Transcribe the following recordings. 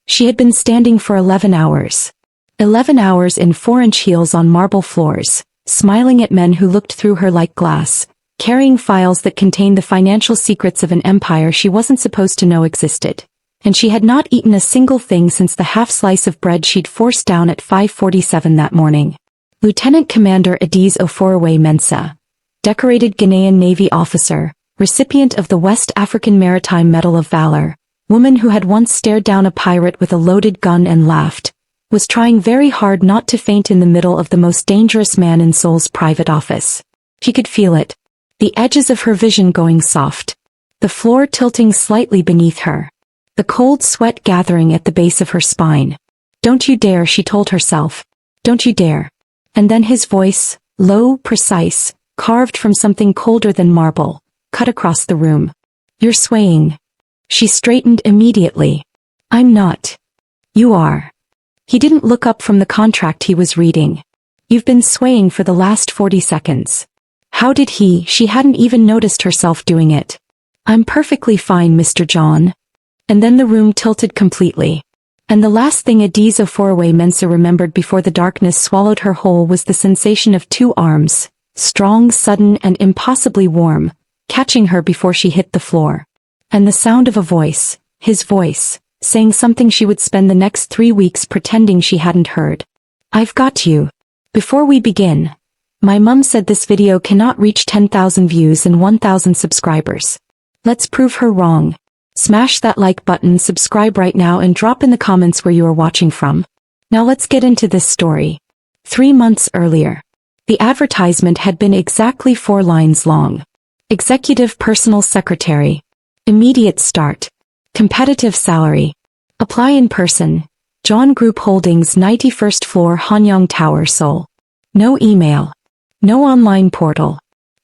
She had been standing for 11 hours. 11 hours in 4-inch heels on marble floors, smiling at men who looked through her like glass, carrying files that contained the financial secrets of an empire she wasn't supposed to know existed. And she had not eaten a single thing since the half slice of bread she'd forced down at 5:47 that morning. Lieutenant Commander Adiz Oforaway Mensah, decorated Ghanaian Navy officer, recipient of the West African Maritime Medal of Valor, woman who had once stared down a pirate with a loaded gun and laughed, was trying very hard not to faint in the middle of the most dangerous man in Seoul's private office. She could feel it. The edges of her vision going soft. The floor tilting slightly beneath her. The cold sweat gathering at the base of her spine. "Don't you dare," she told herself. "Don't you dare." And then his voice, low, precise, carved from something colder than marble, cut across the room. "You're swaying." She straightened immediately. "I'm not." "You are." He didn't look up from the contract he was reading. "You've been swaying for the last 40 seconds. How did he? She hadn't even noticed herself doing it. "I'm perfectly fine, Mr. John." And then the room tilted completely. And the last thing Adiz Oforaway Mensah remembered before the darkness swallowed her whole was the sensation of 2 arms, strong, sudden, and impossibly warm, catching her before she hit the floor. And the sound of a voice, his voice, saying something she would spend the next 3 weeks pretending she hadn't heard. "I've got you. Before we begin, my mum said this video cannot reach 10,000 views and 1,000 subscribers. Let's prove her wrong. Smash that like button, subscribe right now, and drop in the comments where you are watching from." Now let's get into this story. 3 months earlier. The advertisement had been exactly 4 lines long. Executive Personal Secretary. Immediate start. Competitive salary. Apply in person. John Group Holdings, 91st floor, Hanyang Tower, Seoul. No email. No online portal.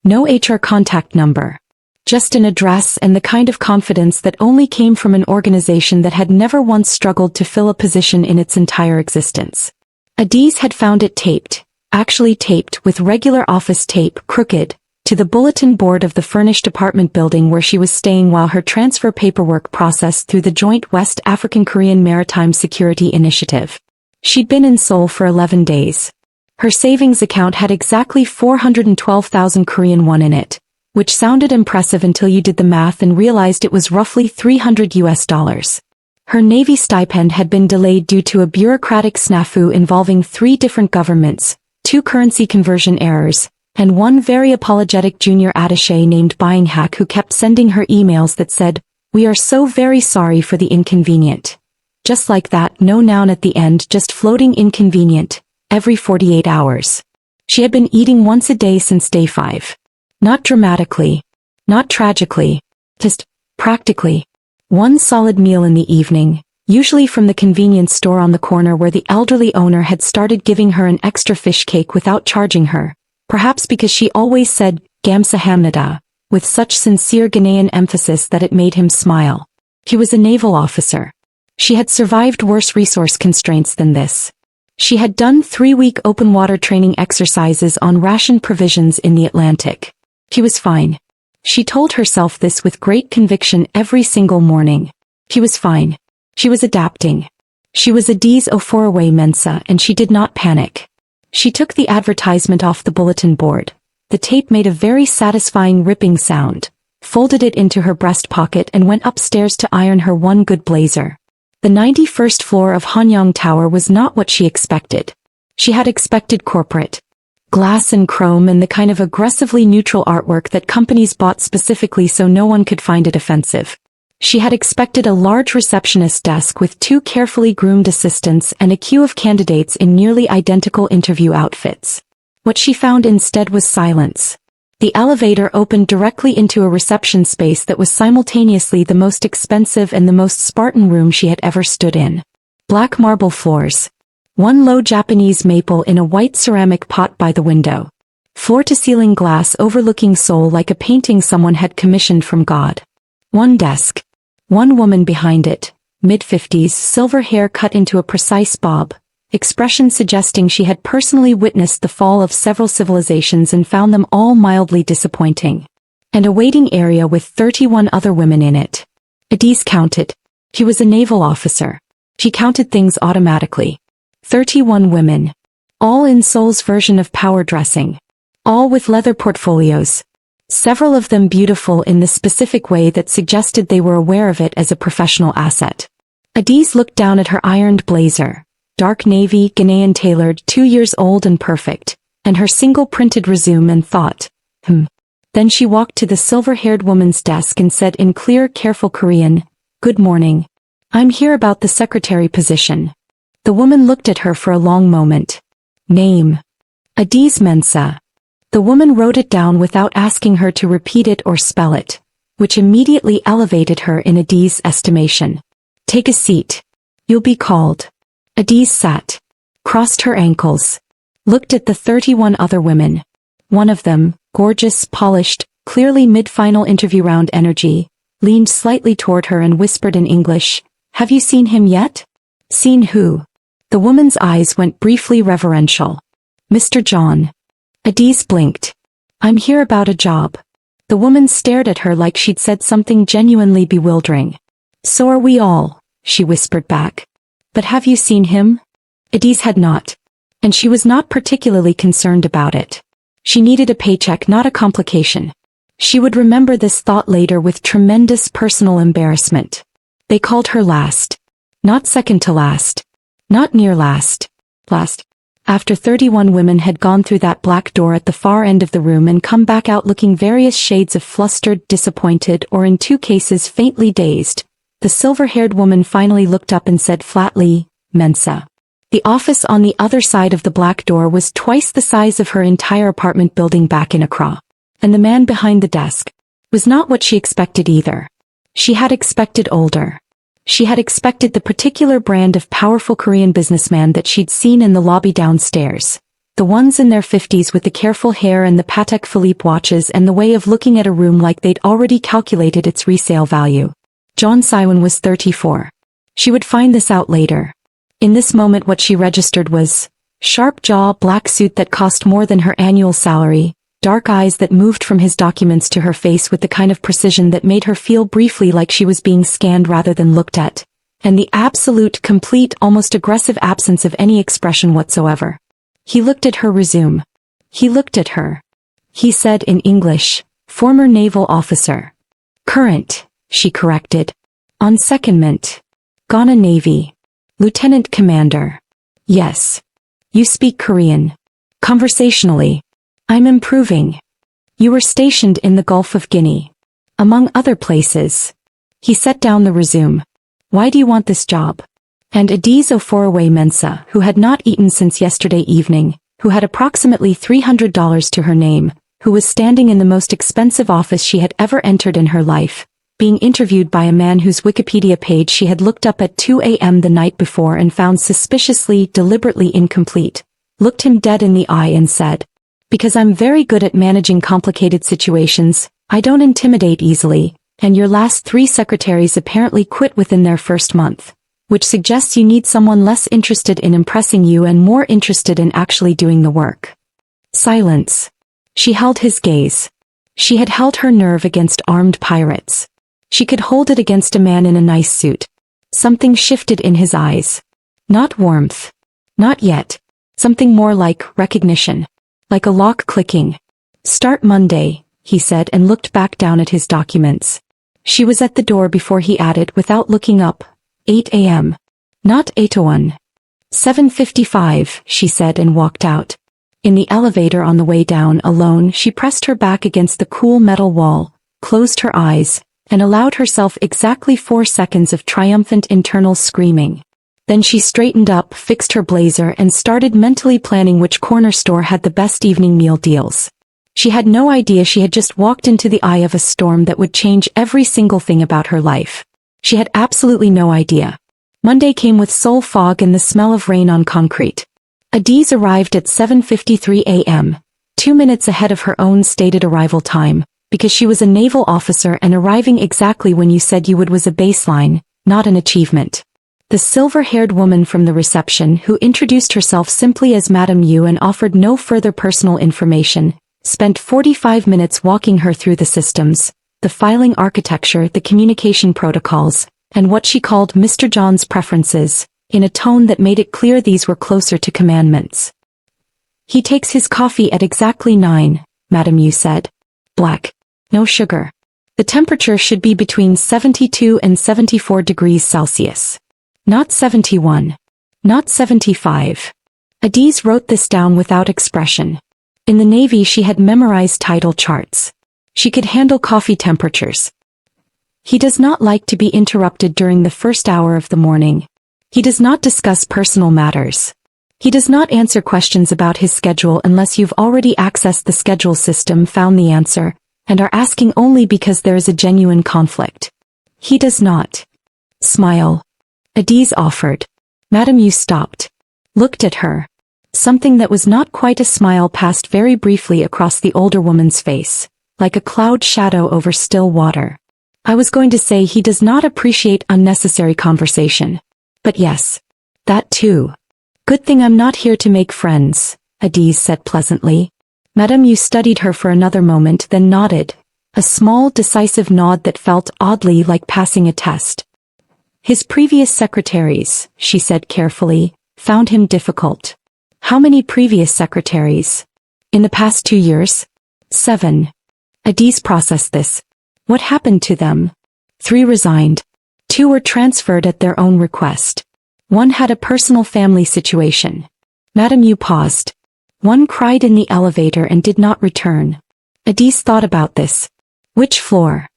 No HR contact number. Just an address and the kind of confidence that only came from an organization that had never once struggled to fill a position in its entire existence. Adiz had found it taped, actually taped with regular office tape, crooked, to the bulletin board of the furnished apartment building where she was staying while her transfer paperwork processed through the joint West African-Korean Maritime Security Initiative. She'd been in Seoul for 11 days. Her savings account had exactly 412,000 Korean won in it, which sounded impressive until you did the math and realized it was roughly $300. Her Navy stipend had been delayed due to a bureaucratic snafu involving 3 different governments, 2 currency conversion errors, and 1 very apologetic junior attaché named Byinghack who kept sending her emails that said, "We are so very sorry for the inconvenient." Just like that, no noun at the end, just floating inconvenient, every 48 hours. She had been eating once a day since day 5. Not dramatically. Not tragically. Just, practically. 1 solid meal in the evening, usually from the convenience store on the corner where the elderly owner had started giving her an extra fish cake without charging her. Perhaps because she always said, "Gamsahamnida," with such sincere Ghanaian emphasis that it made him smile. He was a naval officer. She had survived worse resource constraints than this. She had done 3-week open water training exercises on ration provisions in the Atlantic. He was fine. She told herself this with great conviction every single morning. He was fine. She was adapting. She was Adiz Oforaway Mensah and she did not panic. She took the advertisement off the bulletin board. The tape made a very satisfying ripping sound, folded it into her breast pocket and went upstairs to iron her 1 good blazer. The 91st floor of Hanyang Tower was not what she expected. She had expected corporate. Glass and chrome and the kind of aggressively neutral artwork that companies bought specifically so no one could find it offensive. She had expected a large receptionist desk with 2 carefully groomed assistants and a queue of candidates in nearly identical interview outfits. What she found instead was silence. The elevator opened directly into a reception space that was simultaneously the most expensive and the most Spartan room she had ever stood in. Black marble floors. 1 low Japanese maple in a white ceramic pot by the window. Floor-to-ceiling glass overlooking Seoul like a painting someone had commissioned from God. 1 desk. 1 woman behind it, mid-50s, silver hair cut into a precise bob, expression suggesting she had personally witnessed the fall of several civilizations and found them all mildly disappointing. And a waiting area with 31 other women in it. Adiz counted. He was a naval officer. She counted things automatically. 31 women. All in Seoul's version of power dressing. All with leather portfolios. Several of them beautiful in the specific way that suggested they were aware of it as a professional asset. Adiz looked down at her ironed blazer. Dark navy, Ghanaian tailored, 2 years old and perfect. And her single printed resume and thought, Then she walked to the silver-haired woman's desk and said in clear, careful Korean, "Good morning. I'm here about the secretary position." The woman looked at her for a long moment. Name. Adiz Mensa. The woman wrote it down without asking her to repeat it or spell it, which immediately elevated her in Adiz's estimation. Take a seat. You'll be called. Adiz sat, crossed her ankles, looked at the 31 other women. One of them, gorgeous, polished, clearly mid-final interview round energy, leaned slightly toward her and whispered in English, "Have you seen him yet?" "Seen who?" The woman's eyes went briefly reverential. "Mr. John." Adiz blinked. "I'm here about a job." The woman stared at her like she'd said something genuinely bewildering. "So are we all," she whispered back. "But have you seen him?" Adiz had not. And she was not particularly concerned about it. She needed a paycheck, not a complication. She would remember this thought later with tremendous personal embarrassment. They called her last. Not second to last. Not near last. Last. After 31 women had gone through that black door at the far end of the room and come back out looking various shades of flustered, disappointed, or in 2 cases faintly dazed, the silver-haired woman finally looked up and said flatly, "Mensa." The office on the other side of the black door was twice the size of her entire apartment building back in Accra. And the man behind the desk was not what she expected either. She had expected older. She had expected the particular brand of powerful Korean businessman that she'd seen in the lobby downstairs. The ones in their 50s with the careful hair and the Patek Philippe watches and the way of looking at a room like they'd already calculated its resale value. John Siwon was 34. She would find this out later. In this moment what she registered was sharp jaw, black suit that cost more than her annual salary, dark eyes that moved from his documents to her face with the kind of precision that made her feel briefly like she was being scanned rather than looked at, and the absolute, complete, almost aggressive absence of any expression whatsoever. He looked at her resume. He looked at her. He said in English, "Former naval officer." "Current," she corrected. "On secondment. Ghanaian Navy. Lieutenant Commander." "Yes. You speak Korean." "Conversationally. I'm improving." "You were stationed in the Gulf of Guinea." "Among other places." He set down the resume. "Why do you want this job?" And Adiz Oforaway Mensa, who had not eaten since yesterday evening, who had approximately $300 to her name, who was standing in the most expensive office she had ever entered in her life, being interviewed by a man whose Wikipedia page she had looked up at 2 a.m. the night before and found suspiciously, deliberately incomplete, looked him dead in the eye and said, "Because I'm very good at managing complicated situations, I don't intimidate easily, and your last 3 secretaries apparently quit within their first month, which suggests you need someone less interested in impressing you and more interested in actually doing the work." Silence. She held his gaze. She had held her nerve against armed pirates. She could hold it against a man in a nice suit. Something shifted in his eyes. Not warmth. Not yet. Something more like recognition. Like a lock clicking. "Start Monday," he said and looked back down at his documents. She was at the door before he added without looking up, 8 a.m. Not 8:01. 7:55, she said and walked out. In the elevator on the way down alone she pressed her back against the cool metal wall, closed her eyes, and allowed herself exactly 4 seconds of triumphant internal screaming. Then she straightened up, fixed her blazer and started mentally planning which corner store had the best evening meal deals. She had no idea she had just walked into the eye of a storm that would change every single thing about her life. She had absolutely no idea. Monday came with soul fog and the smell of rain on concrete. Adiz arrived at 7:53 a.m., 2 minutes ahead of her own stated arrival time, because she was a naval officer and arriving exactly when you said you would was a baseline, not an achievement. The silver-haired woman from the reception who introduced herself simply as Madame Yu and offered no further personal information, spent 45 minutes walking her through the systems, the filing architecture, the communication protocols, and what she called Mr. John's preferences, in a tone that made it clear these were closer to commandments. "He takes his coffee at exactly 9, Madam Yu said. Black. No sugar. The temperature should be between 72 and 74 degrees Celsius. Not 71. Not 75. Adiz wrote this down without expression. In the Navy she had memorized tidal charts. She could handle coffee temperatures. He does not like to be interrupted during the first hour of the morning. He does not discuss personal matters. He does not answer questions about his schedule unless you've already accessed the schedule system, found the answer, and are asking only because there is a genuine conflict. He does not smile. Adiz offered. Madam Yu stopped. Looked at her. Something that was not quite a smile passed very briefly across the older woman's face, like a cloud shadow over still water. I was going to say he does not appreciate unnecessary conversation. But yes. That too. Good thing I'm not here to make friends, Adiz said pleasantly. Madame Yu studied her for another moment, then nodded. A small, decisive nod that felt oddly like passing a test. His previous secretaries, she said carefully, found him difficult. How many previous secretaries? In the past 2 years? 7. Adiz processed this. What happened to them? 3 resigned. 2 were transferred at their own request. 1 had a personal family situation. Madame Yu paused. 1 cried in the elevator and did not return. Adiz thought about this. Which floor?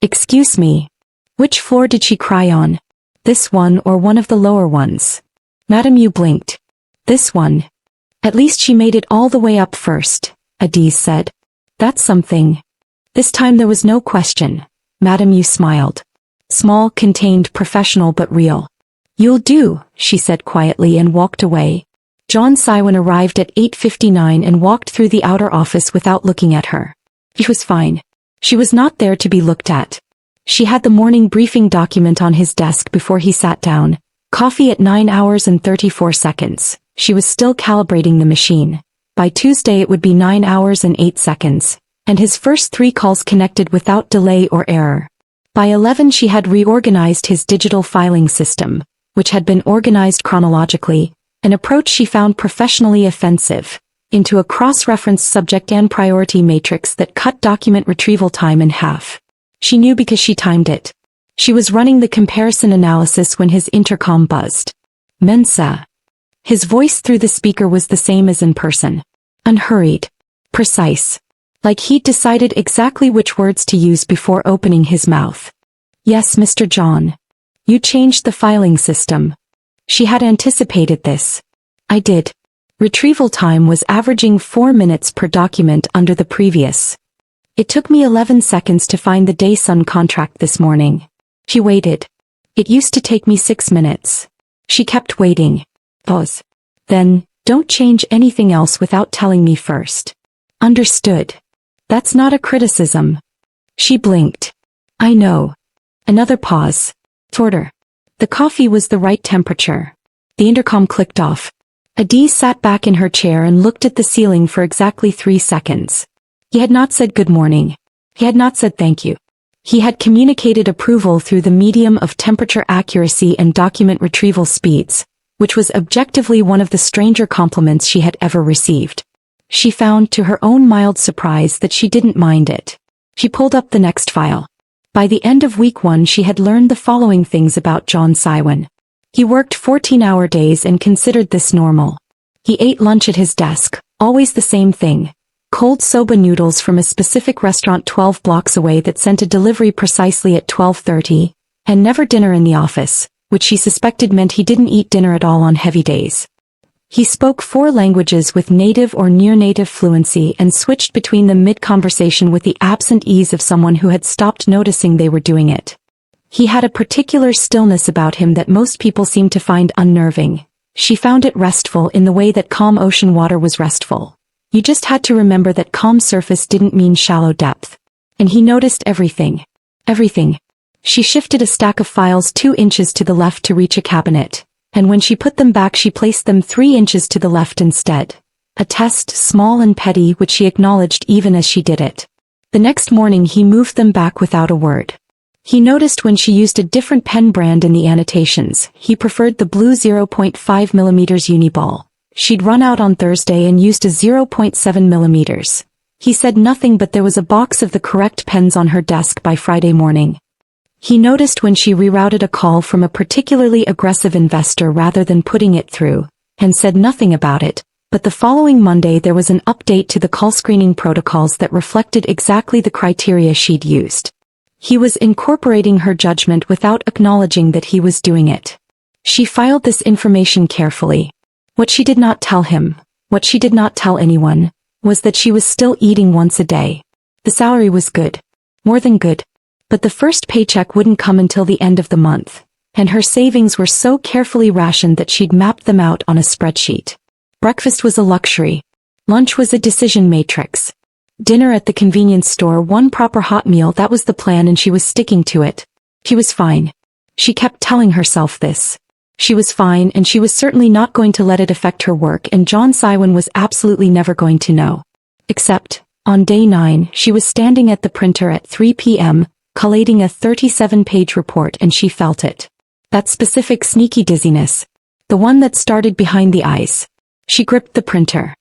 Excuse me. Which floor did she cry on? This one or one of the lower ones? Madame Yu blinked. This one. At least she made it all the way up first, Adiz said. That's something. This time there was no question. Madame Yu smiled. Small, contained, professional but real. You'll do, she said quietly and walked away. John Siwon arrived at 8:59 and walked through the outer office without looking at her. He was fine. She was not there to be looked at. She had the morning briefing document on his desk before he sat down. Coffee at 9 hours and 34 seconds. She was still calibrating the machine. By Tuesday it would be 9 hours and 8 seconds. And his first 3 calls connected without delay or error. By 11 she had reorganized his digital filing system, which had been organized chronologically, an approach she found professionally offensive, into a cross-reference subject and priority matrix that cut document retrieval time in half. She knew because she timed it. She was running the comparison analysis when his intercom buzzed. Mensa. His voice through the speaker was the same as in person. Unhurried. Precise. Like he'd decided exactly which words to use before opening his mouth. Yes, Mr. John. You changed the filing system. She had anticipated this. I did. Retrieval time was averaging 4 minutes per document under the previous. It took me 11 seconds to find the Day-Sun contract this morning. She waited. It used to take me 6 minutes. She kept waiting. Pause. Then, don't change anything else without telling me first. Understood. That's not a criticism. She blinked. I know. Another pause. Order. The coffee was the right temperature. The intercom clicked off. Adiz sat back in her chair and looked at the ceiling for exactly 3 seconds. He had not said good morning. He had not said thank you. He had communicated approval through the medium of temperature accuracy and document retrieval speeds, which was objectively one of the stranger compliments she had ever received. She found to her own mild surprise that she didn't mind it. She pulled up the next file. By the end of week 1 she had learned the following things about John Siwon. He worked 14-hour days and considered this normal. He ate lunch at his desk, always the same thing. Cold soba noodles from a specific restaurant 12 blocks away that sent a delivery precisely at 12:30, and never dinner in the office, which she suspected meant he didn't eat dinner at all on heavy days. He spoke 4 languages with native or near-native fluency and switched between them mid-conversation with the absent ease of someone who had stopped noticing they were doing it. He had a particular stillness about him that most people seemed to find unnerving. She found it restful in the way that calm ocean water was restful. You just had to remember that calm surface didn't mean shallow depth. And he noticed everything. Everything. She shifted a stack of files 2 inches to the left to reach a cabinet. And when she put them back she placed them 3 inches to the left instead. A test, small and petty, which she acknowledged even as she did it. The next morning he moved them back without a word. He noticed when she used a different pen brand in the annotations. He preferred the blue 0.5mm Uniball. She'd run out on Thursday and used a 0.7mm. He said nothing, but there was a box of the correct pens on her desk by Friday morning. He noticed when she rerouted a call from a particularly aggressive investor rather than putting it through, and said nothing about it, but the following Monday there was an update to the call screening protocols that reflected exactly the criteria she'd used. He was incorporating her judgment without acknowledging that he was doing it. She filed this information carefully. What she did not tell him, what she did not tell anyone, was that she was still eating once a day. The salary was good. More than good. But the first paycheck wouldn't come until the end of the month, and her savings were so carefully rationed that she'd mapped them out on a spreadsheet. Breakfast was a luxury. Lunch was a decision matrix. Dinner at the convenience store, one proper hot meal, that was the plan, and she was sticking to it. She was fine. She kept telling herself this. She was fine, and she was certainly not going to let it affect her work, and John Siwon was absolutely never going to know. Except, on day 9, she was standing at the printer at 3 p.m., collating a 37-page report, and she felt it. That specific sneaky dizziness. The one that started behind the eyes. She gripped the printer.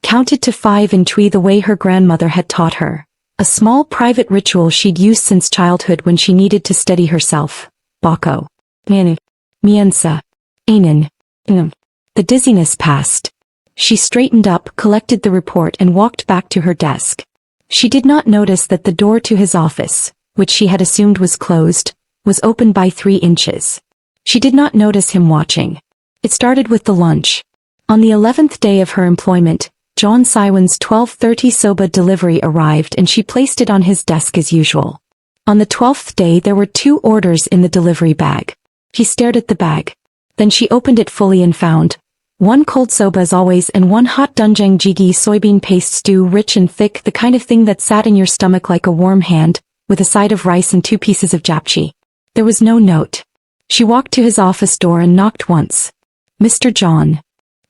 Counted to 5 in Twi the way her grandmother had taught her. A small private ritual she'd used since childhood when she needed to steady herself. Bako. Miensa. Ainen. The dizziness passed. She straightened up, collected the report, and walked back to her desk. She did not notice that the door to his office, which she had assumed was closed, was open by 3 inches. She did not notice him watching. It started with the lunch. On the 11th day of her employment, John Siwon's 12:30 soba delivery arrived, and she placed it on his desk as usual. On the 12th day there were 2 orders in the delivery bag. He stared at the bag. Then she opened it fully and found 1 cold soba as always and 1 hot doenjang jjigae soybean paste stew, rich and thick, the kind of thing that sat in your stomach like a warm hand, with a side of rice and 2 pieces of japchae. There was no note. She walked to his office door and knocked once. "Mr. John.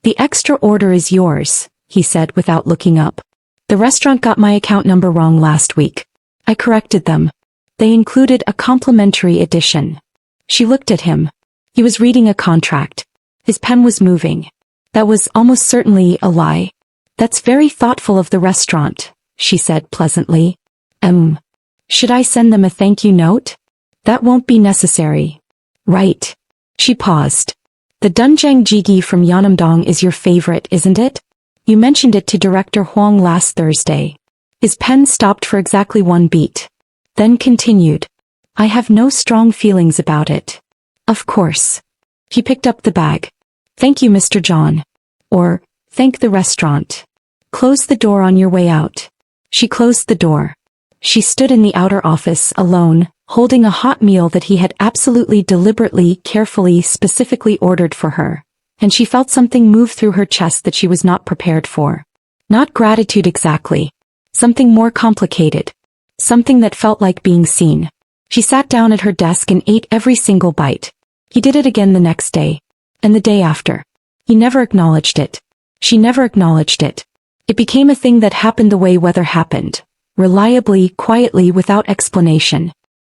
The extra order is yours," he said without looking up. "The restaurant got my account number wrong last week. I corrected them. They included a complimentary edition." She looked at him. He was reading a contract. His pen was moving. That was almost certainly a lie. "That's very thoughtful of the restaurant," she said pleasantly. Should I send them a thank you note?" "That won't be necessary." "Right." She paused. "The doenjang jjigae from Yeonam-dong is your favorite, isn't it? You mentioned it to Director Hwang last Thursday." His pen stopped for exactly 1 beat. Then continued. "I have no strong feelings about it." "Of course." He picked up the bag. "Thank you, Mr. John." Or, "Thank the restaurant. Close the door on your way out." She closed the door. She stood in the outer office, alone, holding a hot meal that he had absolutely deliberately, carefully, specifically ordered for her. And she felt something move through her chest that she was not prepared for. Not gratitude exactly. Something more complicated. Something that felt like being seen. She sat down at her desk and ate every single bite. He did it again the next day. And the day after. He never acknowledged it. She never acknowledged it. It became a thing that happened the way weather happened. Reliably, quietly, without explanation.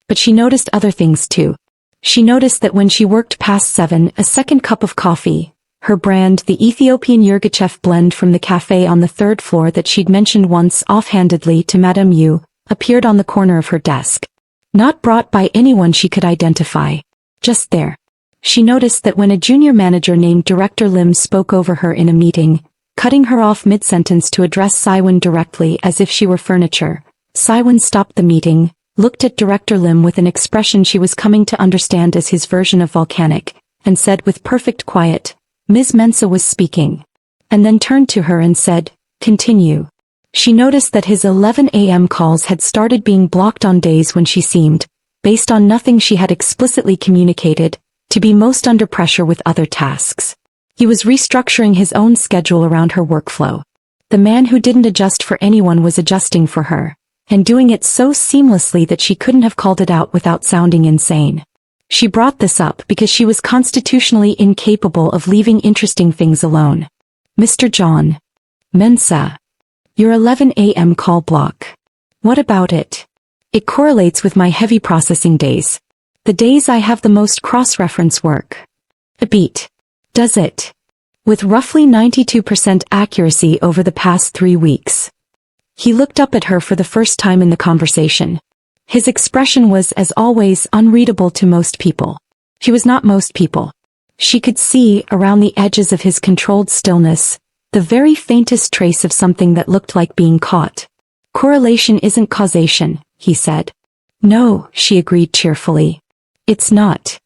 But she noticed other things too. She noticed that when she worked past 7, a second cup of coffee, her brand, the Ethiopian Yirgacheffe blend from the cafe on the 3rd floor that she'd mentioned once offhandedly to Madame Yu, appeared on the corner of her desk. Not brought by anyone she could identify. Just there. She noticed that when a junior manager named Director Lim spoke over her in a meeting, cutting her off mid-sentence to address Siwon directly as if she were furniture, Siwon stopped the meeting, looked at Director Lim with an expression she was coming to understand as his version of volcanic, and said with perfect quiet, "Ms. Mensah was speaking." And then turned to her and said, "Continue." She noticed that his 11 a.m. calls had started being blocked on days when she seemed, based on nothing she had explicitly communicated, to be most under pressure with other tasks. He was restructuring his own schedule around her workflow. The man who didn't adjust for anyone was adjusting for her, and doing it so seamlessly that she couldn't have called it out without sounding insane. She brought this up because she was constitutionally incapable of leaving interesting things alone. "Mr. John. Mensah. Your 11 a.m. call block. What about it?" It correlates with my heavy processing days. The days I have the most cross-reference work. A beat. Does it? With roughly 92% accuracy over the past 3 weeks. He looked up at her for the first time in the conversation. His expression was, as always, unreadable to most people. He was not most people. She could see, around the edges of his controlled stillness, the very faintest trace of something that looked like being caught. Correlation isn't causation, he said. No, she agreed cheerfully. It's not.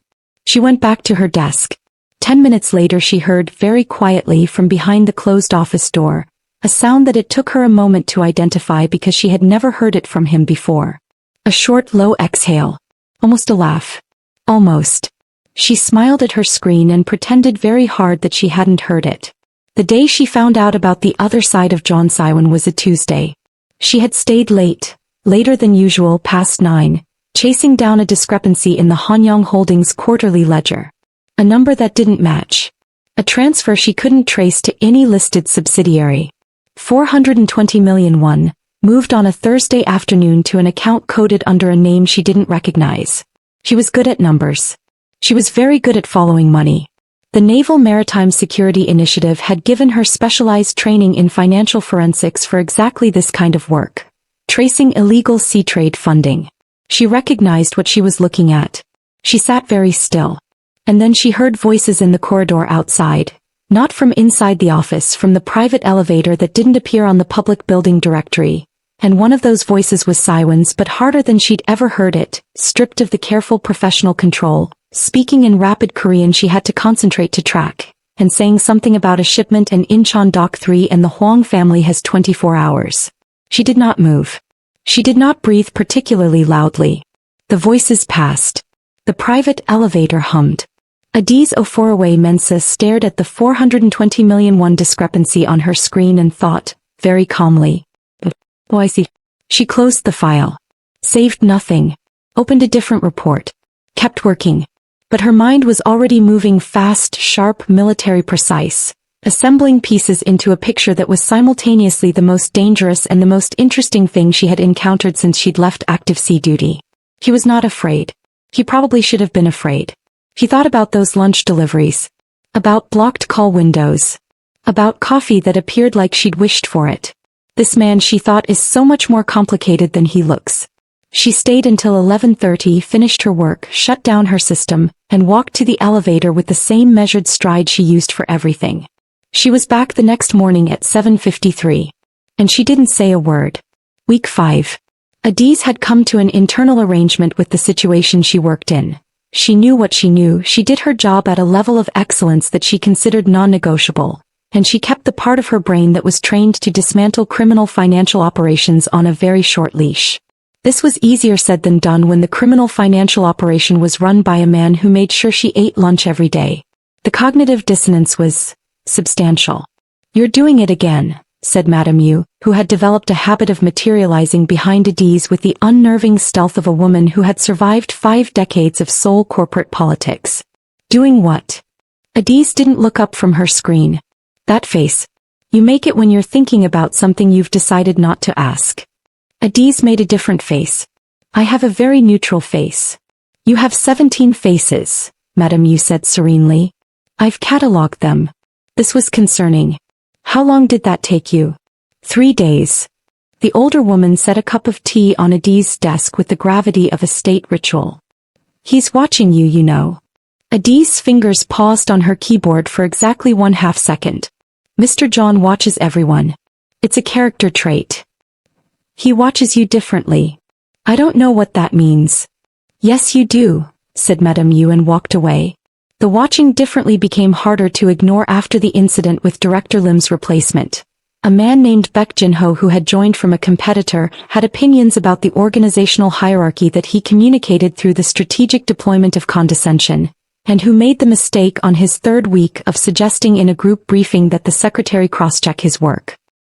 She went back to her desk. 10 minutes later she heard, very quietly from behind the closed office door, a sound that it took her a moment to identify because she had never heard it from him before. A short, low exhale. Almost a laugh. Almost. She smiled at her screen and pretended very hard that she hadn't heard it. The day she found out about the other side of John Siwan was a Tuesday. She had stayed late, later than usual, past 9, chasing down a discrepancy in the Hanyang Holdings quarterly ledger. A number that didn't match. A transfer she couldn't trace to any listed subsidiary. 420 million won, moved on a Thursday afternoon to an account coded under a name she didn't recognize. She was good at numbers. She was very good at following money. The Naval Maritime Security Initiative had given her specialized training in financial forensics for exactly this kind of work. Tracing illegal sea trade funding. She recognized what she was looking at. She sat very still. And then she heard voices in the corridor outside. Not from inside the office, from the private elevator that didn't appear on the public building directory. And one of those voices was Siwan's, but harder than she'd ever heard it, stripped of the careful professional control. Speaking in rapid Korean she had to concentrate to track, and saying something about a shipment in Incheon Dock 3 and the Hwang family has 24 hours. She did not move. She did not breathe particularly loudly. The voices passed. The private elevator hummed. Adiz Oforaway Mensa stared at the 420 million won discrepancy on her screen and thought, very calmly. Oh, I see. She closed the file. Saved nothing. Opened a different report. Kept working. But her mind was already moving fast, sharp, military precise, assembling pieces into a picture that was simultaneously the most dangerous and the most interesting thing she had encountered since she'd left active sea duty. He was not afraid. He probably should have been afraid. He thought about those lunch deliveries. About blocked call windows. About coffee that appeared like she'd wished for it. This man, she thought, is so much more complicated than he looks. She stayed until 11:30, finished her work, shut down her system, and walked to the elevator with the same measured stride she used for everything. She was back the next morning at 7:53. And she didn't say a word. Week 5. Adiz had come to an internal arrangement with the situation she worked in. She knew what she knew, she did her job at a level of excellence that she considered non-negotiable, and she kept the part of her brain that was trained to dismantle criminal financial operations on a very short leash. This was easier said than done when the criminal financial operation was run by a man who made sure she ate lunch every day. The cognitive dissonance was substantial. "You're doing it again," said Madame Yu, who had developed a habit of materializing behind Adiz with the unnerving stealth of a woman who had survived 5 decades of Seoul corporate politics. "Doing what?" Adiz didn't look up from her screen. "That face. You make it when you're thinking about something you've decided not to ask." Adiz made a different face. "I have a very neutral face." "You have 17 faces," Madame Yu said serenely. "I've catalogued them." This was concerning. "How long did that take you?" 3 days. The older woman set a cup of tea on Adiz's desk with the gravity of a state ritual. "He's watching you, you know." Adiz's fingers paused on her keyboard for exactly 1/2 second. "Mr. John watches everyone. It's a character trait. He watches you differently." "I don't know what that means." "Yes you do," said Madame Yu and walked away. The watching differently became harder to ignore after the incident with Director Lim's replacement. A man named Baek Jin-ho, who had joined from a competitor, had opinions about the organizational hierarchy that he communicated through the strategic deployment of condescension, and who made the mistake on his 3rd week of suggesting in a group briefing that the secretary cross-check his work.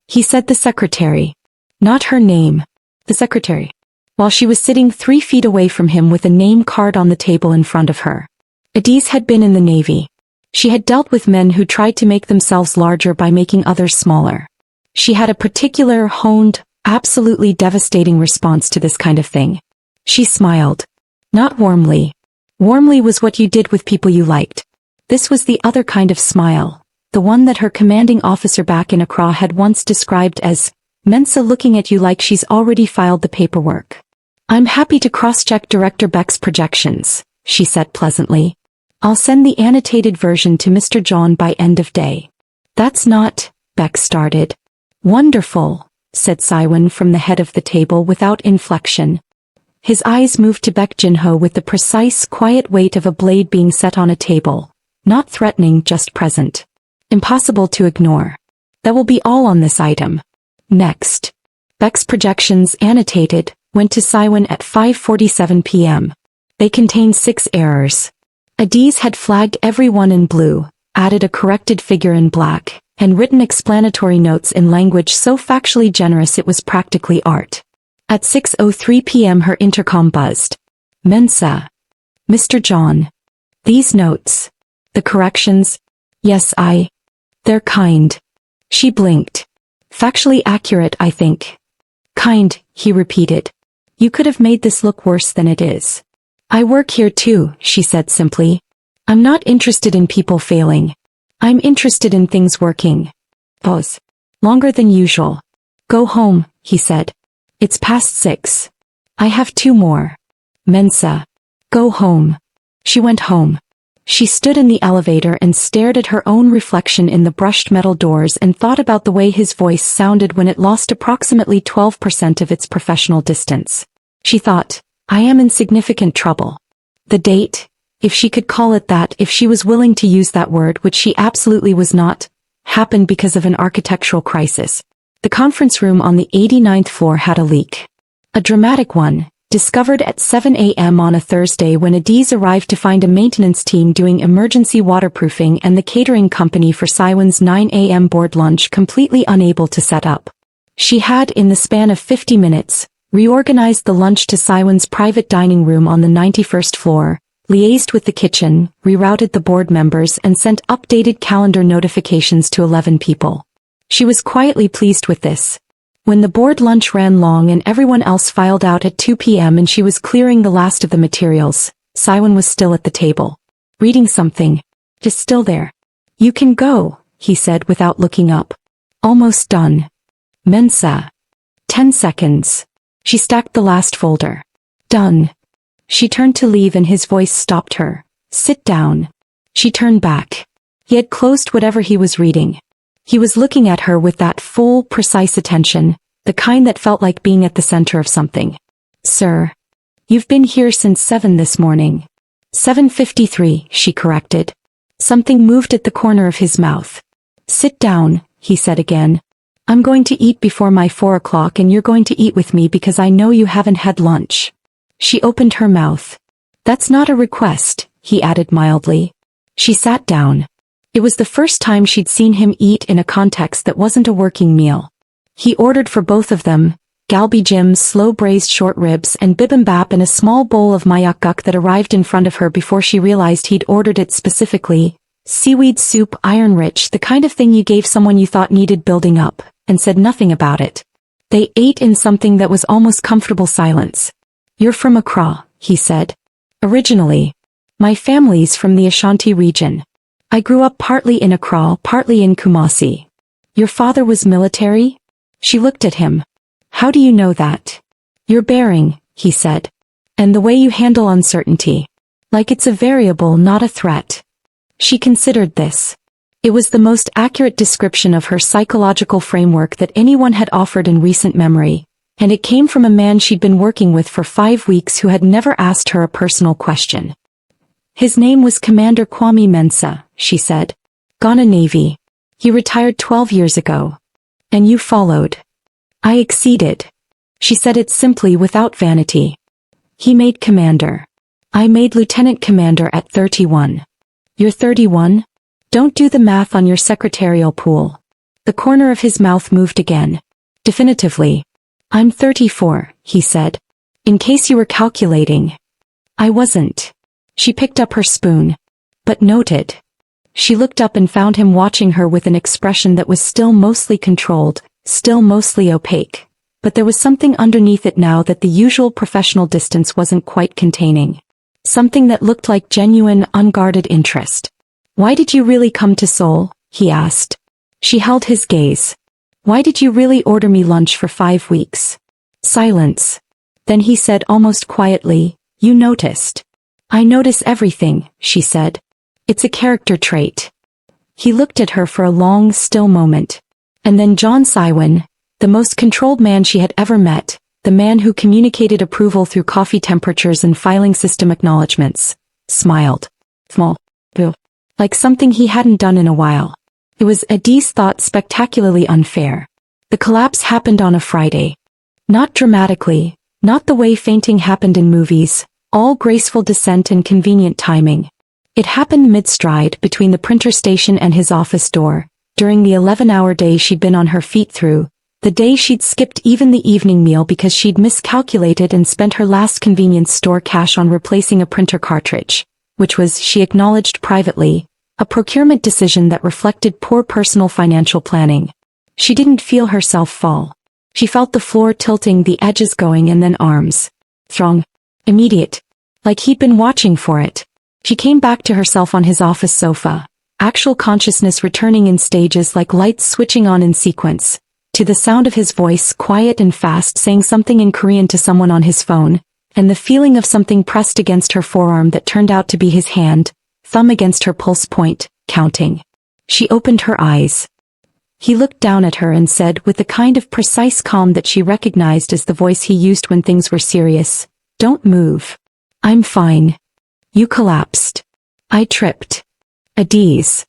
He said the secretary. Not her name. The secretary. While she was sitting 3 feet away from him with a name card on the table in front of her. Adiz had been in the Navy. She had dealt with men who tried to make themselves larger by making others smaller. She had a particular honed absolutely devastating response to this kind of thing. She smiled. Not warmly. Warmly was what you did with people you liked. This was the other kind of smile, the one that her commanding officer back in Accra had once described as, Mensa looking at you like she's already filed the paperwork. I'm happy to cross-check Director Beck's projections, she said pleasantly. I'll send the annotated version to Mr. John by end of day. That's not, Beck started. Wonderful, said Siwon from the head of the table without inflection. His eyes moved to Beck Jinho with the precise, quiet weight of a blade being set on a table. Not threatening, just present. Impossible to ignore. That will be all on this item. Next. Beck's projections, annotated, went to Siwon at 5:47 p.m. They contained 6 errors. Adiz had flagged every one in blue, added a corrected figure in black, and written explanatory notes in language so factually generous it was practically art. At 6:03 p.m. her intercom buzzed. Mensa. Mr. John. These notes. The corrections. Yes, they're kind. She blinked. Factually accurate, I think. Kind, he repeated. You could have made this look worse than it is. I work here too, she said simply. I'm not interested in people failing. I'm interested in things working. Pause. Longer than usual. Go home, he said. It's past 6. I have 2 more. Mensa. Go home. She went home. She stood in the elevator and stared at her own reflection in the brushed metal doors and thought about the way his voice sounded when it lost approximately 12% of its professional distance. She thought, I am in significant trouble. The date, if she could call it that, if she was willing to use that word, which she absolutely was not, happened because of an architectural crisis. The conference room on the 89th floor had a leak. A dramatic one. Discovered at 7 a.m. on a Thursday when Adiz arrived to find a maintenance team doing emergency waterproofing and the catering company for Siwon's 9 a.m. board lunch completely unable to set up. She had, in the span of 50 minutes, reorganized the lunch to Siwon's private dining room on the 91st floor, liaised with the kitchen, rerouted the board members and sent updated calendar notifications to 11 people. She was quietly pleased with this. When the board lunch ran long and everyone else filed out at 2 p.m. and she was clearing the last of the materials, Siwon was still at the table. Reading something. Just still there. You can go, he said without looking up. Almost done. Mensa. 10 seconds. She stacked the last folder. Done. She turned to leave and his voice stopped her. Sit down. She turned back. He had closed whatever he was reading. He was looking at her with that full, precise attention, the kind that felt like being at the center of something. Sir. You've been here since 7 this morning. 7:53, she corrected. Something moved at the corner of his mouth. Sit down, he said again. I'm going to eat before my 4 o'clock and you're going to eat with me because I know you haven't had lunch. She opened her mouth. That's not a request, he added mildly. She sat down. It was the first time she'd seen him eat in a context that wasn't a working meal. He ordered for both of them, galbi jim's slow braised short ribs and bibimbap in a small bowl of mayakguk that arrived in front of her before she realized he'd ordered it specifically. Seaweed soup, iron-rich, the kind of thing you gave someone you thought needed building up, and said nothing about it. They ate in something that was almost comfortable silence. You're from Accra, he said. Originally. My family's from the Ashanti region. I grew up partly in Accra, partly in Kumasi. Your father was military? She looked at him. How do you know that? Your bearing, he said. And the way you handle uncertainty. Like it's a variable, not a threat. She considered this. It was the most accurate description of her psychological framework that anyone had offered in recent memory, and it came from a man she'd been working with for 5 weeks who had never asked her a personal question. His name was Commander Kwame Mensah, she said. Ghana Navy. He retired 12 years ago. And you followed. I exceeded. She said it simply without vanity. He made commander. I made lieutenant commander at 31. You're 31? Don't do the math on your secretarial pool. The corner of his mouth moved again. Definitively. I'm 34, he said. In case you were calculating. I wasn't. She picked up her spoon. But noted. She looked up and found him watching her with an expression that was still mostly controlled, still mostly opaque, but there was something underneath it now that the usual professional distance wasn't quite containing. Something that looked like genuine, unguarded interest. "Why did you really come to Seoul?" he asked. She held his gaze. "Why did you really order me lunch for 5 weeks?" Silence. Then he said almost quietly, "You noticed." "I notice everything," she said. "It's a character trait." He looked at her for a long, still moment. And then John Siwon, the most controlled man she had ever met, the man who communicated approval through coffee temperatures and filing system acknowledgments, smiled. Small. Like something he hadn't done in a while. It was, Adis thought, spectacularly unfair. The collapse happened on a Friday. Not dramatically, not the way fainting happened in movies, all graceful descent and convenient timing. It happened mid-stride between the printer station and his office door, during the 11-hour day she'd been on her feet through, the day she'd skipped even the evening meal because she'd miscalculated and spent her last convenience store cash on replacing a printer cartridge, which was, she acknowledged privately, a procurement decision that reflected poor personal financial planning. She didn't feel herself fall. She felt the floor tilting, the edges going, and then arms. Throng. Immediate. Like he'd been watching for it. She came back to herself on his office sofa, actual consciousness returning in stages like lights switching on in sequence, to the sound of his voice, quiet and fast, saying something in Korean to someone on his phone, and the feeling of something pressed against her forearm that turned out to be his hand, thumb against her pulse point, counting. She opened her eyes. He looked down at her and said, with the kind of precise calm that she recognized as the voice he used when things were serious, "Don't move. I'm fine. You collapsed. I tripped." Adis.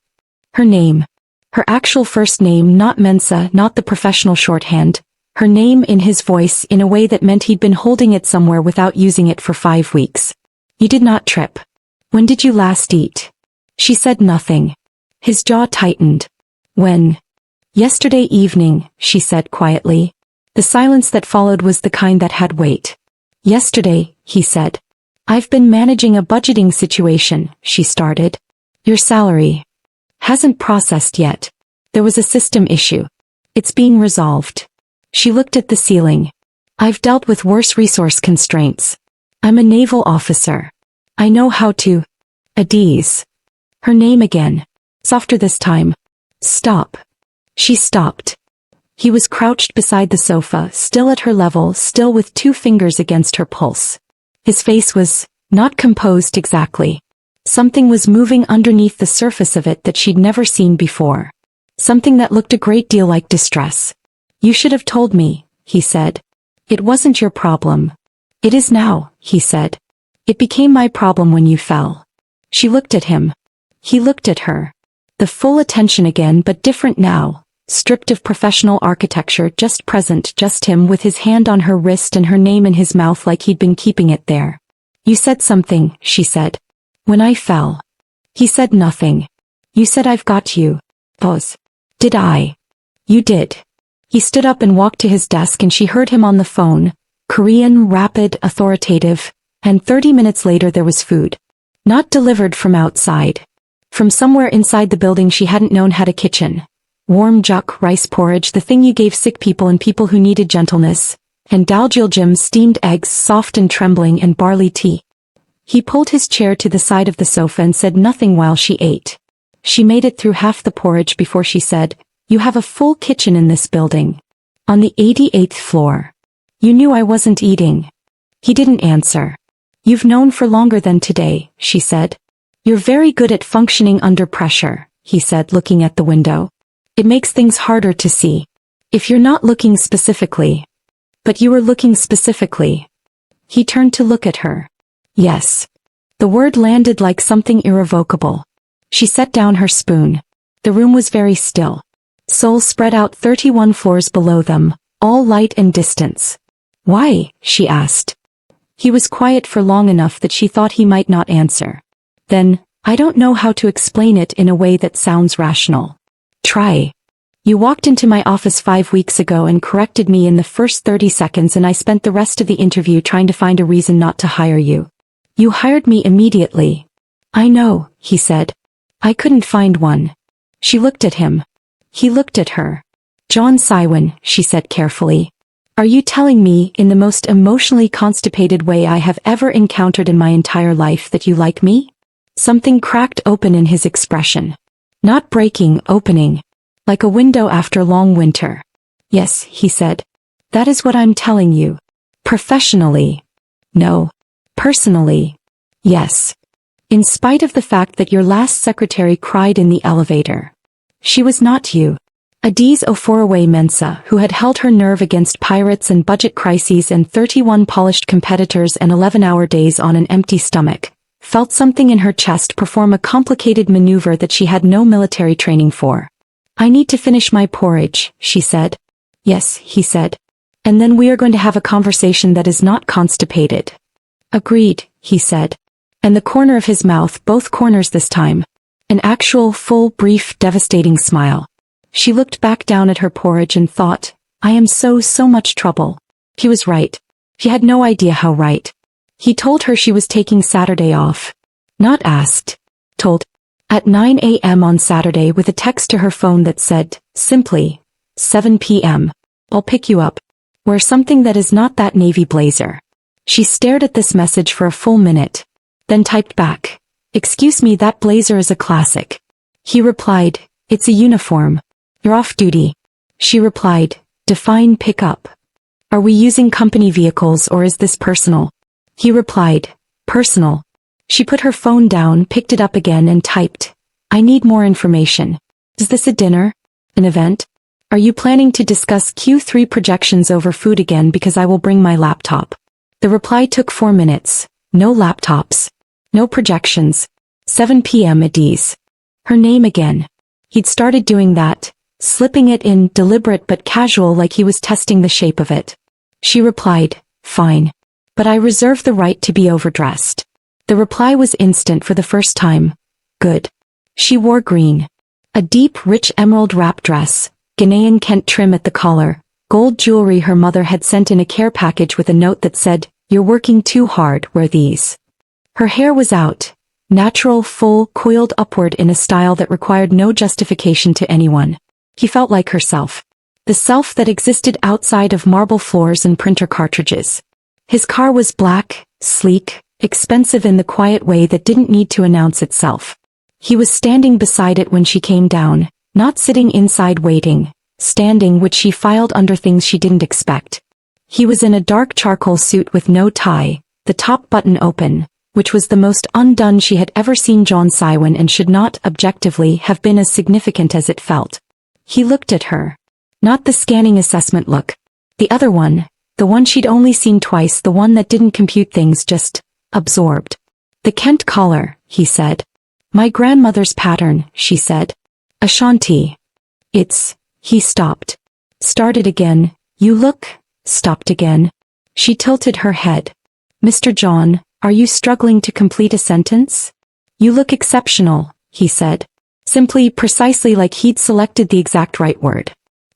Her name. Her actual first name, not Mensa, not the professional shorthand. Her name in his voice in a way that meant he'd been holding it somewhere without using it for 5 weeks. "You did not trip. When did you last eat?" She said nothing. His jaw tightened. "When?" "Yesterday evening," she said quietly. The silence that followed was the kind that had weight. "Yesterday," he said. "I've been managing a budgeting situation," she started. "Your salary hasn't processed yet. There was a system issue. It's being resolved." She looked at the ceiling. "I've dealt with worse resource constraints. I'm a naval officer. I know how to." Adis. Her name again. Softer this time. "Stop." She stopped. He was crouched beside the sofa, still at her level, still with 2 fingers against her pulse. His face was not composed exactly. Something was moving underneath the surface of it that she'd never seen before. Something that looked a great deal like distress. "You should have told me," he said. "It wasn't your problem." "It is now," he said. "It became my problem when you fell." She looked at him. He looked at her. The full attention again, but different now, stripped of professional architecture, just present, just him with his hand on her wrist and her name in his mouth like he'd been keeping it there. "You said something," she said. "When I fell." He said nothing. "You said I've got you." Pause. "Did I?" "You did." He stood up and walked to his desk and she heard him on the phone, Korean, rapid, authoritative, and 30 minutes later there was food. Not delivered from outside. From somewhere inside the building she hadn't known had a kitchen. Warm juk, rice porridge, the thing you gave sick people and people who needed gentleness, and daljiljim, steamed eggs, soft and trembling, and barley tea. He pulled his chair to the side of the sofa and said nothing while she ate. She made it through half the porridge before she said, "You have a full kitchen in this building. On the 88th floor. You knew I wasn't eating." He didn't answer. "You've known for longer than today," she said. "You're very good at functioning under pressure," he said, looking at the window. "It makes things harder to see. If you're not looking specifically." "But you were looking specifically." He turned to look at her. "Yes." The word landed like something irrevocable. She set down her spoon. The room was very still. Seoul spread out 31 floors below them, all light and distance. "Why?" she asked. He was quiet for long enough that she thought he might not answer. Then, "I don't know how to explain it in a way that sounds rational." "Try." "You walked into my office 5 weeks ago and corrected me in the first 30 seconds and I spent the rest of the interview trying to find a reason not to hire you. You hired me immediately." "I know," he said. "I couldn't find one." She looked at him. He looked at her. "John Siwon," she said carefully. Are you telling me, in the most emotionally constipated way I have ever encountered in my entire life, that you like me? Something cracked open in his expression. Not breaking, opening. Like a window after long winter. Yes, he said. That is what I'm telling you. Professionally. No. Personally. Yes. In spite of the fact that your last secretary cried in the elevator. She was not you. Adiz Oforaway Mensah, who had held her nerve against pirates and budget crises and 31 polished competitors and 11-hour days on an empty stomach, felt something in her chest perform a complicated maneuver that she had no military training for. I need to finish my porridge, she said. Yes, he said. And then we are going to have a conversation that is not constipated. Agreed, he said. And the corner of his mouth, both corners this time. An actual, full, brief, devastating smile. She looked back down at her porridge and thought, I am so much trouble. He was right. She had no idea how right. He told her she was taking Saturday off. Not asked. Told. At 9 a.m. on Saturday with a text to her phone that said, simply, 7 p.m. I'll pick you up. Wear something that is not that navy blazer. She stared at this message for a full minute. Then typed back, excuse me, that blazer is a classic. He replied, it's a uniform. You're off duty. She replied, define pick up. Are we using company vehicles or is this personal? He replied, personal. She put her phone down, picked it up again and typed, I need more information. Is this a dinner? An event? Are you planning to discuss Q3 projections over food again because I will bring my laptop? The reply took 4 minutes. No laptops. No projections. 7 p.m. Adiz. Her name again. He'd started doing that, slipping it in, deliberate but casual, like he was testing the shape of it. She replied, fine. But I reserve the right to be overdressed. The reply was instant for the first time. Good. She wore green. A deep, rich emerald wrap dress, Ghanaian Kent trim at the collar, gold jewelry her mother had sent in a care package with a note that said, you're working too hard, wear these. Her hair was out. Natural, full, coiled upward in a style that required no justification to anyone. He felt like herself. The self that existed outside of marble floors and printer cartridges. His car was black, sleek, expensive in the quiet way that didn't need to announce itself. He was standing beside it when she came down, not sitting inside waiting, standing, which she filed under things she didn't expect. He was in a dark charcoal suit with no tie, the top button open, which was the most undone she had ever seen John Sywin and should not, objectively, have been as significant as it felt. He looked at her. Not the scanning assessment look. The other one, the one she'd only seen twice, the one that didn't compute things, just absorbed. The Kent collar, he said. My grandmother's pattern, she said. Ashanti. He stopped. Started again, you look, stopped again. She tilted her head. Mr. John, are you struggling to complete a sentence? You look exceptional, he said. Simply, precisely, like he'd selected the exact right word.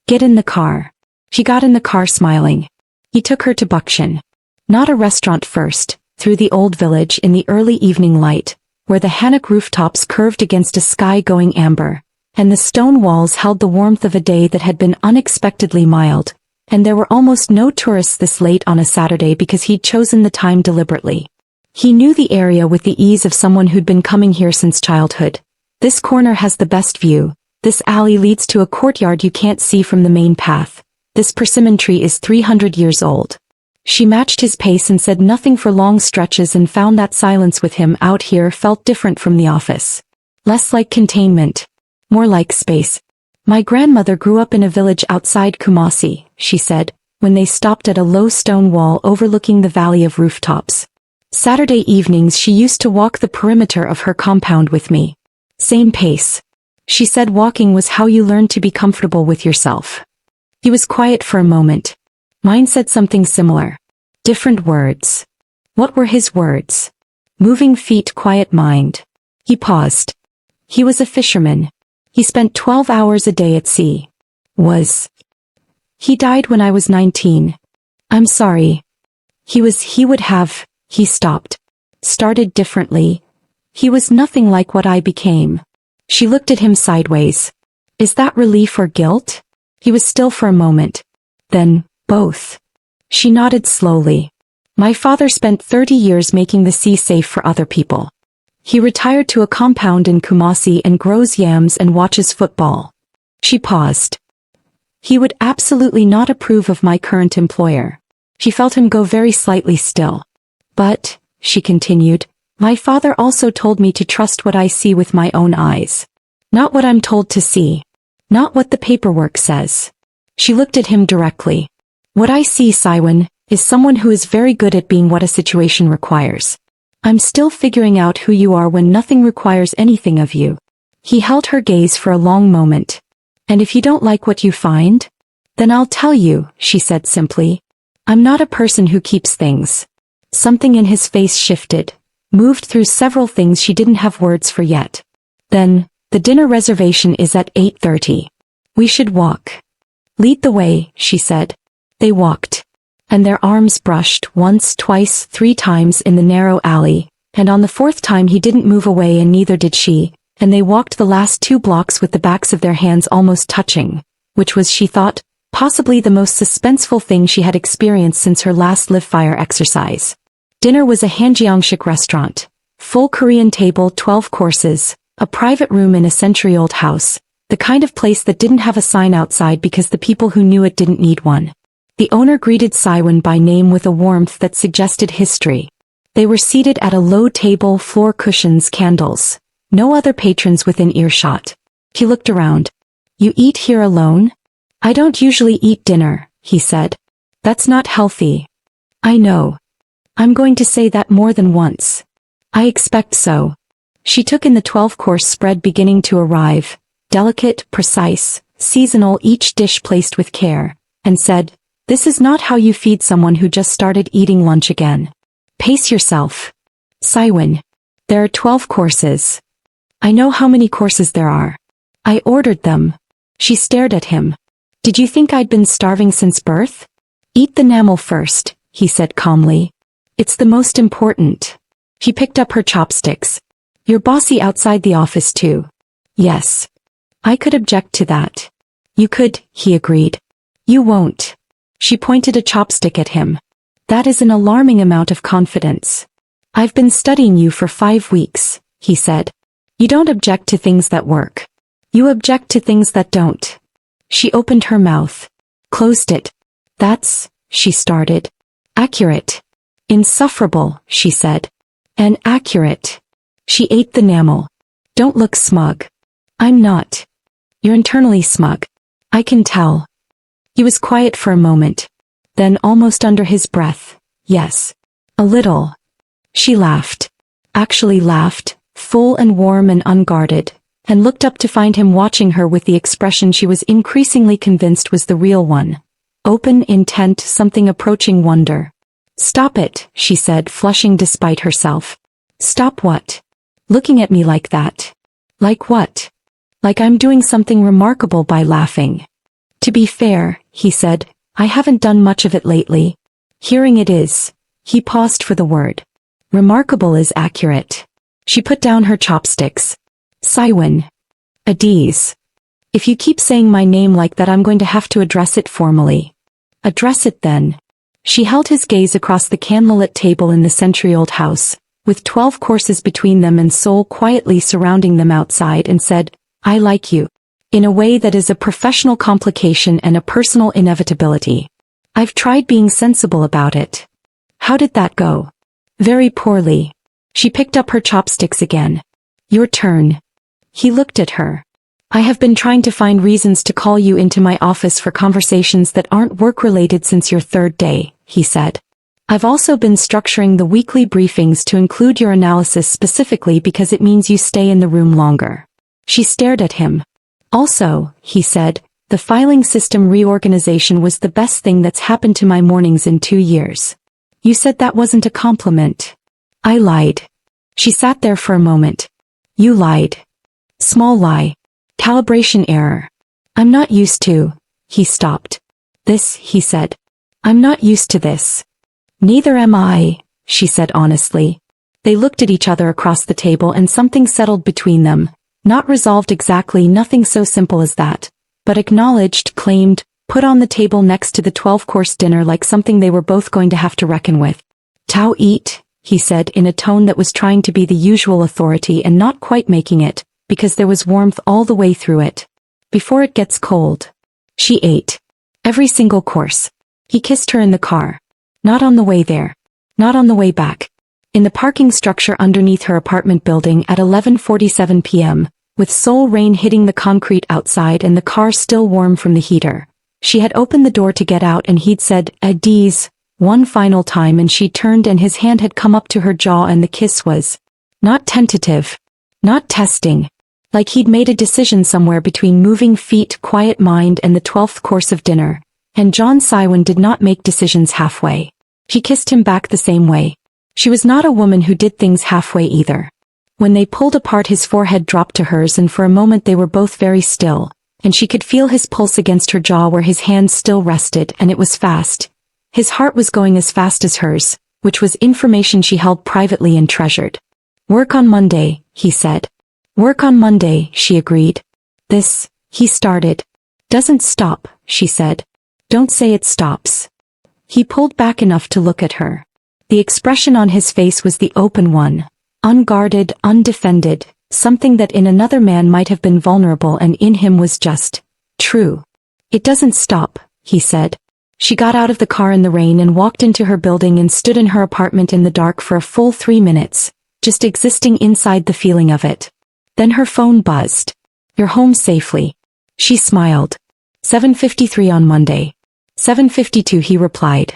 Get in the car. She got in the car smiling. He took her to Buckshin. Not a restaurant first, through the old village in the early evening light, where the Hannock rooftops curved against a sky going amber, and the stone walls held the warmth of a day that had been unexpectedly mild, and there were almost no tourists this late on a Saturday because he'd chosen the time deliberately. He knew the area with the ease of someone who'd been coming here since childhood. This corner has the best view. This alley leads to a courtyard you can't see from the main path. This persimmon tree is 300 years old. She matched his pace and said nothing for long stretches and found that silence with him out here felt different from the office. Less like containment. More like space. My grandmother grew up in a village outside Kumasi, she said, when they stopped at a low stone wall overlooking the valley of rooftops. Saturday evenings she used to walk the perimeter of her compound with me. Same pace. She said walking was how you learned to be comfortable with yourself. He was quiet for a moment. Mine said something similar. Different words. What were his words? Moving feet, quiet mind. He paused. He was a fisherman. He spent 12 hours a day at sea. He died when I was 19. I'm sorry. He stopped. Started differently. He was nothing like what I became. She looked at him sideways. Is that relief or guilt? He was still for a moment. Then, both. She nodded slowly. My father spent 30 years making the sea safe for other people. He retired to a compound in Kumasi and grows yams and watches football. She paused. He would absolutely not approve of my current employer. She felt him go very slightly still. But, she continued, my father also told me to trust what I see with my own eyes. Not what I'm told to see. Not what the paperwork says. She looked at him directly. What I see, Siwon, is someone who is very good at being what a situation requires. I'm still figuring out who you are when nothing requires anything of you. He held her gaze for a long moment. And if you don't like what you find? Then I'll tell you, she said simply. I'm not a person who keeps things. Something in his face shifted, moved through several things she didn't have words for yet. Then, the dinner reservation is at 8:30. We should walk. Lead the way, she said. They walked. And their arms brushed once, twice, 3 times in the narrow alley, and on the 4th time he didn't move away and neither did she, and they walked the last 2 blocks with the backs of their hands almost touching, which was, she thought, possibly the most suspenseful thing she had experienced since her last live-fire exercise. Dinner was a Hanjeongshik restaurant. Full Korean table, 12 courses, a private room in a century-old house, the kind of place that didn't have a sign outside because the people who knew it didn't need one. The owner greeted Siwon by name with a warmth that suggested history. They were seated at a low table, floor cushions, candles. No other patrons within earshot. He looked around. You eat here alone? I don't usually eat dinner, he said. That's not healthy. I know. I'm going to say that more than once. I expect so. She took in the 12-course spread beginning to arrive, delicate, precise, seasonal, each dish placed with care, and said, this is not how you feed someone who just started eating lunch again. Pace yourself. Siwon. There are 12 courses. I know how many courses there are. I ordered them. She stared at him. Did you think I'd been starving since birth? Eat the enamel first, he said calmly. It's the most important. She picked up her chopsticks. You're bossy outside the office too. Yes. I could object to that. You could, he agreed. You won't. She pointed a chopstick at him. That is an alarming amount of confidence. I've been studying you for 5 weeks, he said. You don't object to things that work. You object to things that don't. She opened her mouth. Closed it. That's, she started. Accurate. Insufferable, she said. And accurate. She ate the enamel. Don't look smug. I'm not. You're internally smug. I can tell. He was quiet for a moment. Then almost under his breath, yes. A little. She laughed. Actually laughed, full and warm and unguarded, and looked up to find him watching her with the expression she was increasingly convinced was the real one. Open, intent, something approaching wonder. Stop it, she said, flushing despite herself. Stop what? Looking at me like that. Like what? Like I'm doing something remarkable by laughing. To be fair, he said, I haven't done much of it lately. Hearing it is. He paused for the word. Remarkable is accurate. She put down her chopsticks. Siwon. Adiz. If you keep saying my name like that, I'm going to have to address it formally. Address it then. She held his gaze across the candlelit table in the century-old house, with 12 courses between them and Seoul quietly surrounding them outside, and said, I like you. In a way that is a professional complication and a personal inevitability. I've tried being sensible about it. How did that go? Very poorly. She picked up her chopsticks again. Your turn. He looked at her. I have been trying to find reasons to call you into my office for conversations that aren't work-related since your 3rd day, he said. I've also been structuring the weekly briefings to include your analysis specifically because it means you stay in the room longer. She stared at him. Also, he said, the filing system reorganization was the best thing that's happened to my mornings in 2 years. You said that wasn't a compliment. I lied. She sat there for a moment. You lied. Small lie. Calibration error. I'm not used to. He stopped. This, he said. I'm not used to this. Neither am I, she said honestly. They looked at each other across the table and something settled between them. Not resolved exactly, nothing so simple as that, but acknowledged, claimed, put on the table next to the 12-course dinner like something they were both going to have to reckon with. "Tao, eat," he said in a tone that was trying to be the usual authority and not quite making it, because there was warmth all the way through it. "Before it gets cold." She ate. Every single course. He kissed her in the car. Not on the way there. Not on the way back. In the parking structure underneath her apartment building at 11:47 p.m., with sole rain hitting the concrete outside and the car still warm from the heater. She had opened the door to get out and he'd said, "Adies," one final time, and she turned and his hand had come up to her jaw and the kiss was not tentative, not testing. Like he'd made a decision somewhere between moving feet, quiet mind and the 12th course of dinner. And John Siwon did not make decisions halfway. She kissed him back the same way. She was not a woman who did things halfway either. When they pulled apart, his forehead dropped to hers and for a moment they were both very still, and she could feel his pulse against her jaw where his hand still rested, and it was fast. His heart was going as fast as hers, which was information she held privately and treasured. "Work on Monday," he said. "Work on Monday," she agreed. "This," he started. "Doesn't stop," she said. "Don't say it stops." He pulled back enough to look at her. The expression on his face was the open one. Unguarded, undefended, something that in another man might have been vulnerable and in him was just true. "It doesn't stop," he said. She got out of the car in the rain and walked into her building and stood in her apartment in the dark for a full 3 minutes, just existing inside the feeling of it. Then her phone buzzed. "You're home safely." She smiled. 7:53 on Monday. 7:52 he replied.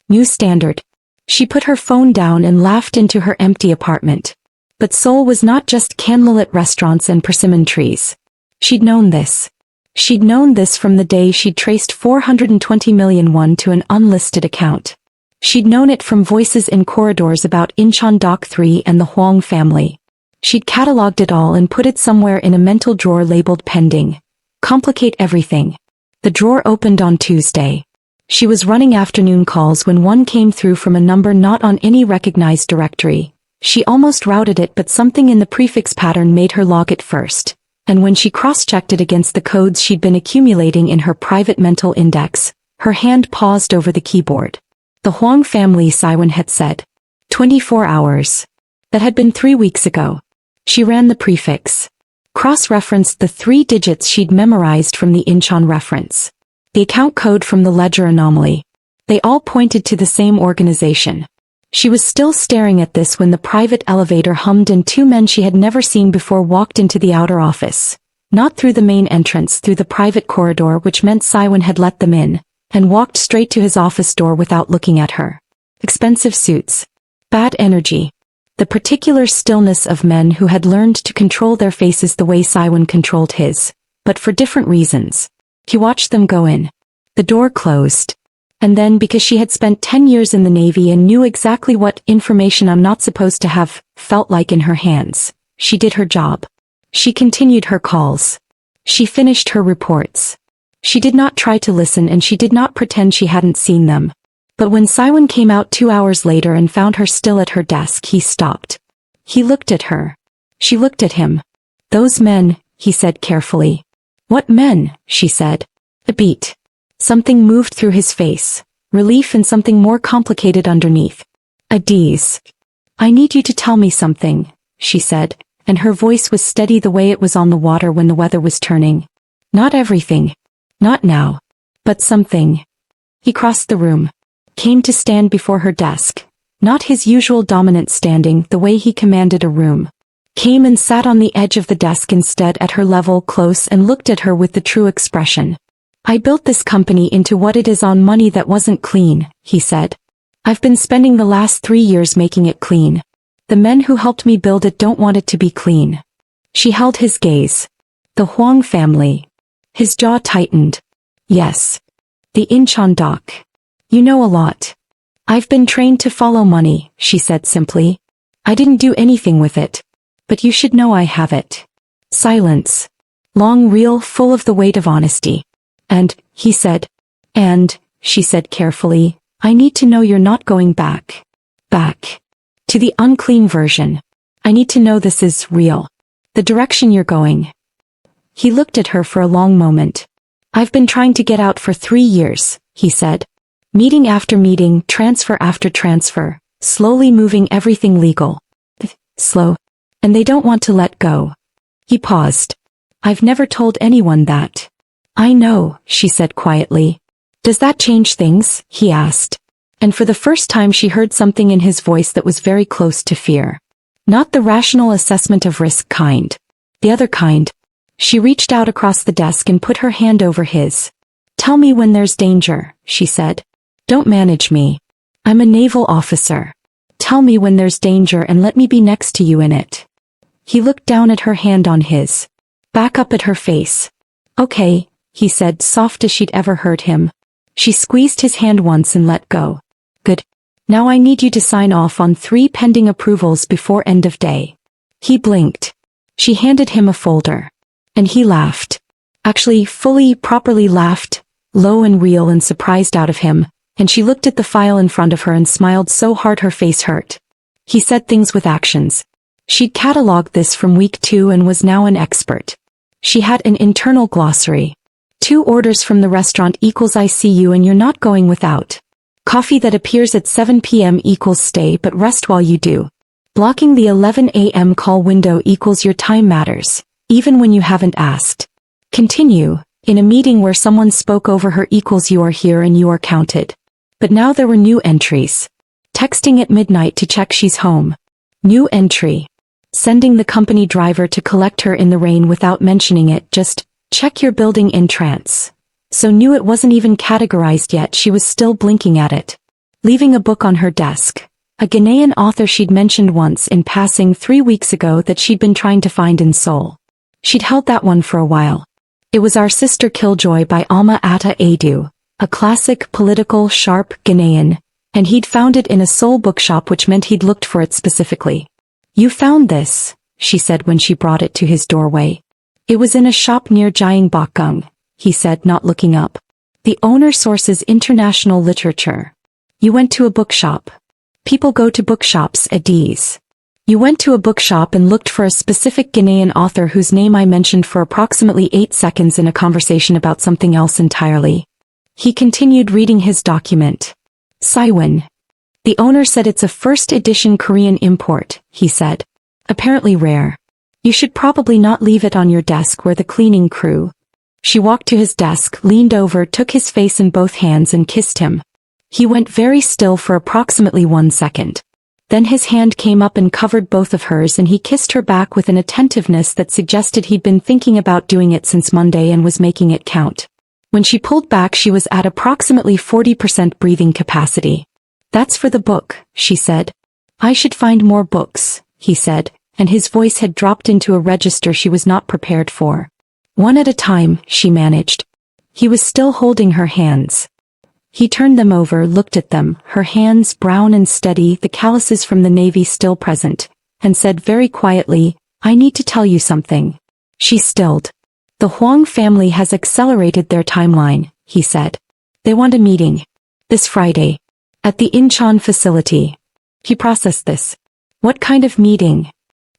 New standard. She put her phone down and laughed into her empty apartment. But Seoul was not just candlelit restaurants and persimmon trees. She'd known this. She'd known this from the day she'd traced 420 million won to an unlisted account. She'd known it from voices in corridors about Incheon Dock 3 and the Hwang family. She'd catalogued it all and put it somewhere in a mental drawer labeled pending. Complicate everything. The drawer opened on Tuesday. She was running afternoon calls when one came through from a number not on any recognized directory. She almost routed it, but something in the prefix pattern made her log it first. And when she cross-checked it against the codes she'd been accumulating in her private mental index, her hand paused over the keyboard. The Hwang family, Siwon had said. 24 hours. That had been 3 weeks ago. She ran the prefix. Cross-referenced the 3 digits she'd memorized from the Incheon reference. The account code from the ledger anomaly. They all pointed to the same organization. She was still staring at this when the private elevator hummed and 2 men she had never seen before walked into the outer office. Not through the main entrance, through the private corridor, which meant Siwon had let them in, and walked straight to his office door without looking at her. Expensive suits. Bad energy. The particular stillness of men who had learned to control their faces the way Siwon controlled his, but for different reasons. He watched them go in. The door closed. And then, because she had spent 10 years in the Navy and knew exactly what information I'm not supposed to have felt like in her hands, she did her job. She continued her calls. She finished her reports. She did not try to listen and she did not pretend she hadn't seen them. But when Siwon came out 2 hours later and found her still at her desk, he stopped. He looked at her. She looked at him. "Those men," he said carefully. "What men?" she said. A beat. Something moved through his face. Relief and something more complicated underneath. "Adies. I need you to tell me something," she said, and her voice was steady the way it was on the water when the weather was turning. "Not everything. Not now. But something." He crossed the room. Came to stand before her desk. Not his usual dominant standing, the way he commanded a room. Came and sat on the edge of the desk instead at her level, close, and looked at her with the true expression. "I built this company into what it is on money that wasn't clean," he said. "I've been spending the last 3 years making it clean. The men who helped me build it don't want it to be clean." She held his gaze. "The Hwang family." His jaw tightened. "Yes. The Incheon Dock. You know a lot." "I've been trained to follow money," she said simply. "I didn't do anything with it. But you should know I have it." Silence. Long reel, full of the weight of honesty. "And," he said. "And," she said carefully, "I need to know you're not going back. Back. To the unclean version. I need to know this is real. The direction you're going." He looked at her for a long moment. I've been trying to get out for 3 years, he said. Meeting after meeting, transfer after transfer, slowly moving everything legal. Slow. And they don't want to let go. He paused. I've never told anyone that. I know, she said quietly. Does that change things? He asked. And for the first time she heard something in his voice that was very close to fear. Not the rational assessment of risk kind. The other kind. She reached out across the desk and put her hand over his. Tell me when there's danger, she said. Don't manage me. I'm a naval officer. Tell me when there's danger and let me be next to you in it. He looked down at her hand on his. Back up at her face. Okay, he said, soft as she'd ever heard him. She squeezed his hand once and let go. Good. Now I need you to sign off on 3 pending approvals before end of day. He blinked. She handed him a folder. And he laughed. Actually, fully, properly laughed, low and real and surprised out of him, and she looked at the file in front of her and smiled so hard her face hurt. He said things with actions. She'd cataloged this from week 2 and was now an expert. She had an internal glossary. 2 orders from the restaurant equals I see you and you're not going without. Coffee that appears at 7 p.m. equals stay but rest while you do. Blocking the 11 a.m. call window equals your time matters, even when you haven't asked. Continue, in a meeting where someone spoke over her equals you are here and you are counted. But now there were new entries. Texting at midnight to check she's home. New entry. Sending the company driver to collect her in the rain without mentioning it, just, check your building in trance. So new it wasn't even categorized yet, she was still blinking at it. Leaving a book on her desk. A Ghanaian author she'd mentioned once in passing 3 weeks ago that she'd been trying to find in Seoul. She'd held that one for a while. It was Our Sister Killjoy by Alma Ata Adu, a classic, political, sharp Ghanaian, and he'd found it in a Seoul bookshop, which meant he'd looked for it specifically. You found this, she said when she brought it to his doorway. It was in a shop near Gyeongbokgung, he said, not looking up. The owner sources international literature. You went to a bookshop. People go to bookshops, Adiz. You went to a bookshop and looked for a specific Ghanaian author whose name I mentioned for approximately 8 seconds in a conversation about something else entirely. He continued reading his document. Saiwon. The owner said it's a first edition Korean import, he said. Apparently rare. You should probably not leave it on your desk where the cleaning crew. She walked to his desk, leaned over, took his face in both hands and kissed him. He went very still for approximately 1 second. Then his hand came up and covered both of hers and he kissed her back with an attentiveness that suggested he'd been thinking about doing it since Monday and was making it count. When she pulled back she was at approximately 40% breathing capacity. That's for the book, she said. I should find more books, he said, and his voice had dropped into a register she was not prepared for. One at a time, she managed. He was still holding her hands. He turned them over, looked at them, her hands brown and steady, the calluses from the Navy still present, and said very quietly, I need to tell you something. She stilled. The Huang family has accelerated their timeline, he said. They want a meeting. This Friday. At the Incheon facility. He processed this. What kind of meeting?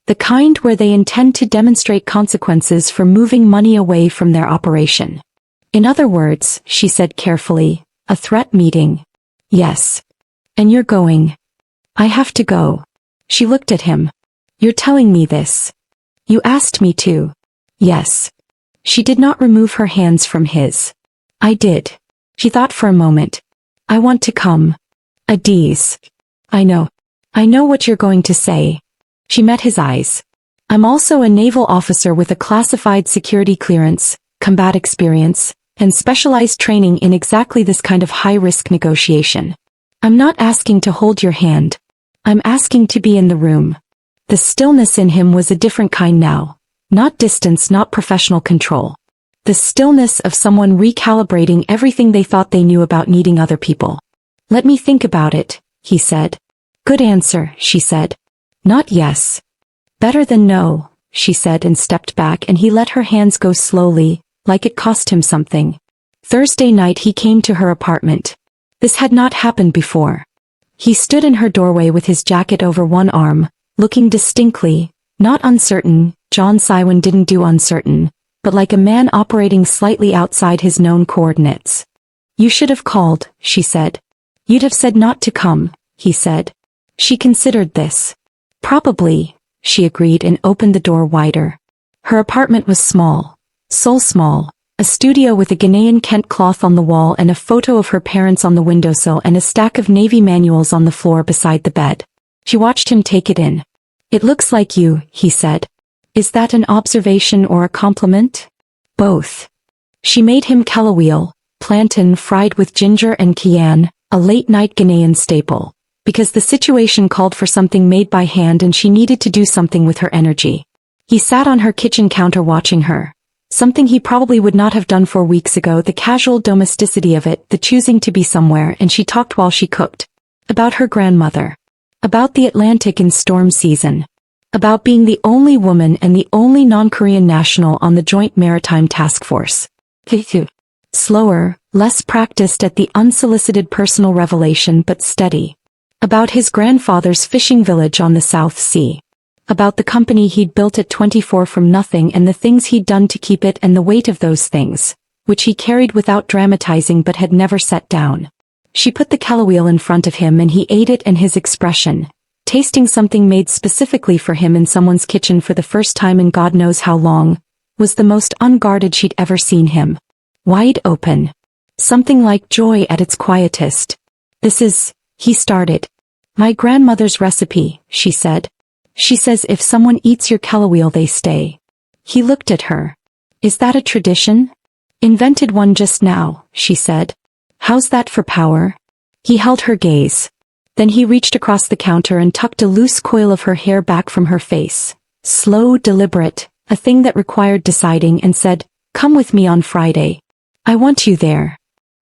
The kind where they intend to demonstrate consequences for moving money away from their operation. In other words, she said carefully, a threat meeting. Yes. And you're going. I have to go. She looked at him. You're telling me this. You asked me to. Yes. She did not remove her hands from his. I did. She thought for a moment. I want to come. Adiz. I know. I know what you're going to say. She met his eyes. I'm also a naval officer with a classified security clearance, combat experience, and specialized training in exactly this kind of high-risk negotiation. I'm not asking to hold your hand. I'm asking to be in the room. The stillness in him was a different kind now. Not distance, not professional control. The stillness of someone recalibrating everything they thought they knew about needing other people. Let me think about it, he said. Good answer, she said. Not yes. Better than no, she said and stepped back, and he let her hands go slowly, like it cost him something. Thursday night he came to her apartment. This had not happened before. He stood in her doorway with his jacket over one arm, looking distinctly, not uncertain. John Saiwon didn't do uncertain, but like a man operating slightly outside his known coordinates. You should have called, she said. You'd have said not to come, he said. She considered this. Probably, she agreed and opened the door wider. Her apartment was small. So small. A studio with a Ghanaian Kent cloth on the wall and a photo of her parents on the windowsill and a stack of Navy manuals on the floor beside the bed. She watched him take it in. It looks like you, he said. Is that an observation or a compliment? Both. She made him kalaweel, plantain fried with ginger and cayenne, a late-night Ghanaian staple, because the situation called for something made by hand and she needed to do something with her energy. He sat on her kitchen counter watching her. Something he probably would not have done 4 weeks ago, the casual domesticity of it, the choosing to be somewhere, and she talked while she cooked. About her grandmother. About the Atlantic in storm season. About being the only woman and the only non-Korean national on the Joint Maritime Task Force. Slower, less practiced at the unsolicited personal revelation but steady. About his grandfather's fishing village on the South Sea. About the company he'd built at 24 from nothing and the things he'd done to keep it and the weight of those things, which he carried without dramatizing but had never set down. She put the kalaweel in front of him and he ate it, and his expression, tasting something made specifically for him in someone's kitchen for the first time in God knows how long, was the most unguarded she'd ever seen him. Wide open. Something like joy at its quietest. This is, he started. My grandmother's recipe, she said. She says if someone eats your kalaweel they stay. He looked at her. Is that a tradition? Invented one just now, she said. How's that for power? He held her gaze. Then he reached across the counter and tucked a loose coil of her hair back from her face. Slow, deliberate, a thing that required deciding, and said, Come with me on Friday. I want you there.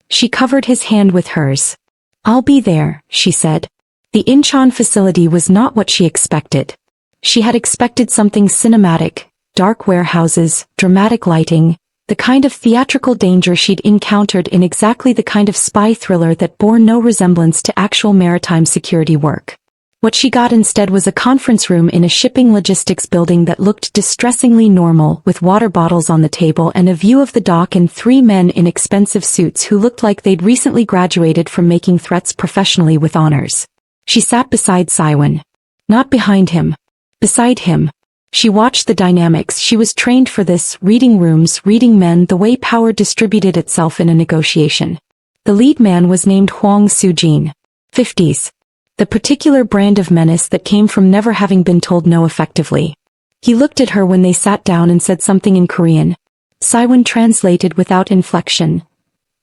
She covered his hand with hers. I'll be there, she said. The Incheon facility was not what she expected. She had expected something cinematic, dark warehouses, dramatic lighting, the kind of theatrical danger she'd encountered in exactly the kind of spy thriller that bore no resemblance to actual maritime security work. What she got instead was a conference room in a shipping logistics building that looked distressingly normal, with water bottles on the table and a view of the dock and 3 men in expensive suits who looked like they'd recently graduated from making threats professionally with honors. She sat beside Siwon. Not behind him. Beside him. She watched the dynamics. She was trained for this, reading rooms, reading men, the way power distributed itself in a negotiation. The lead man was named Hwang Soo-jin. 50s. The particular brand of menace that came from never having been told no effectively. He looked at her when they sat down and said something in Korean. Siwon translated without inflection.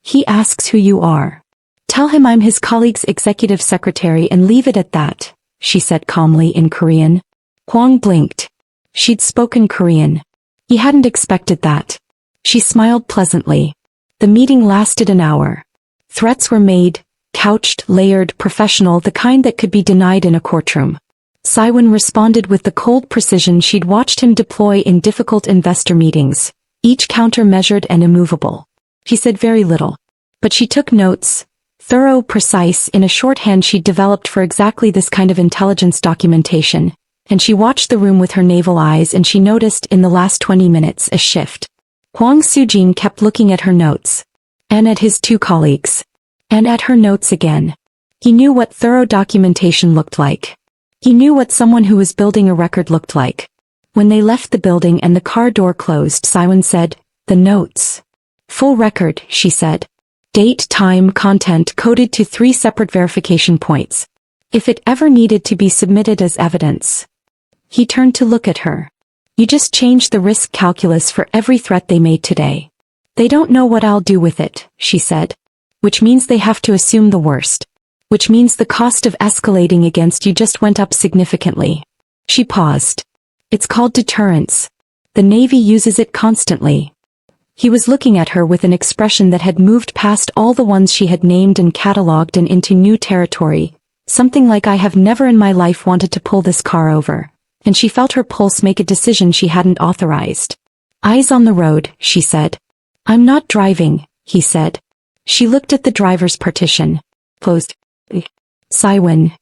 He asks who you are. Tell him I'm his colleague's executive secretary and leave it at that, she said calmly in Korean. Hwang blinked. She'd spoken Korean. He hadn't expected that. She smiled pleasantly. The meeting lasted an hour. Threats were made, couched, layered, professional, the kind that could be denied in a courtroom. Siwon responded with the cold precision she'd watched him deploy in difficult investor meetings, each counter measured and immovable. She said very little. But she took notes, thorough, precise, in a shorthand she'd developed for exactly this kind of intelligence documentation, and she watched the room with her navel eyes, and she noticed in the last 20 minutes a shift. Hwang Soo-jin kept looking at her notes. And at his 2 colleagues. And at her notes again. He knew what thorough documentation looked like. He knew what someone who was building a record looked like. When they left the building and the car door closed, Siwon said, The notes. Full record, she said. Date, time, content coded to 3 separate verification points. If it ever needed to be submitted as evidence. He turned to look at her. You just changed the risk calculus for every threat they made today. They don't know what I'll do with it, she said. Which means they have to assume the worst. Which means the cost of escalating against you just went up significantly. She paused. It's called deterrence. The Navy uses it constantly. He was looking at her with an expression that had moved past all the ones she had named and catalogued and into new territory. Something like I have never in my life wanted to pull this car over. And she felt her pulse make a decision she hadn't authorized. Eyes on the road, she said. I'm not driving, he said. She looked at the driver's partition. Closed. Siwon.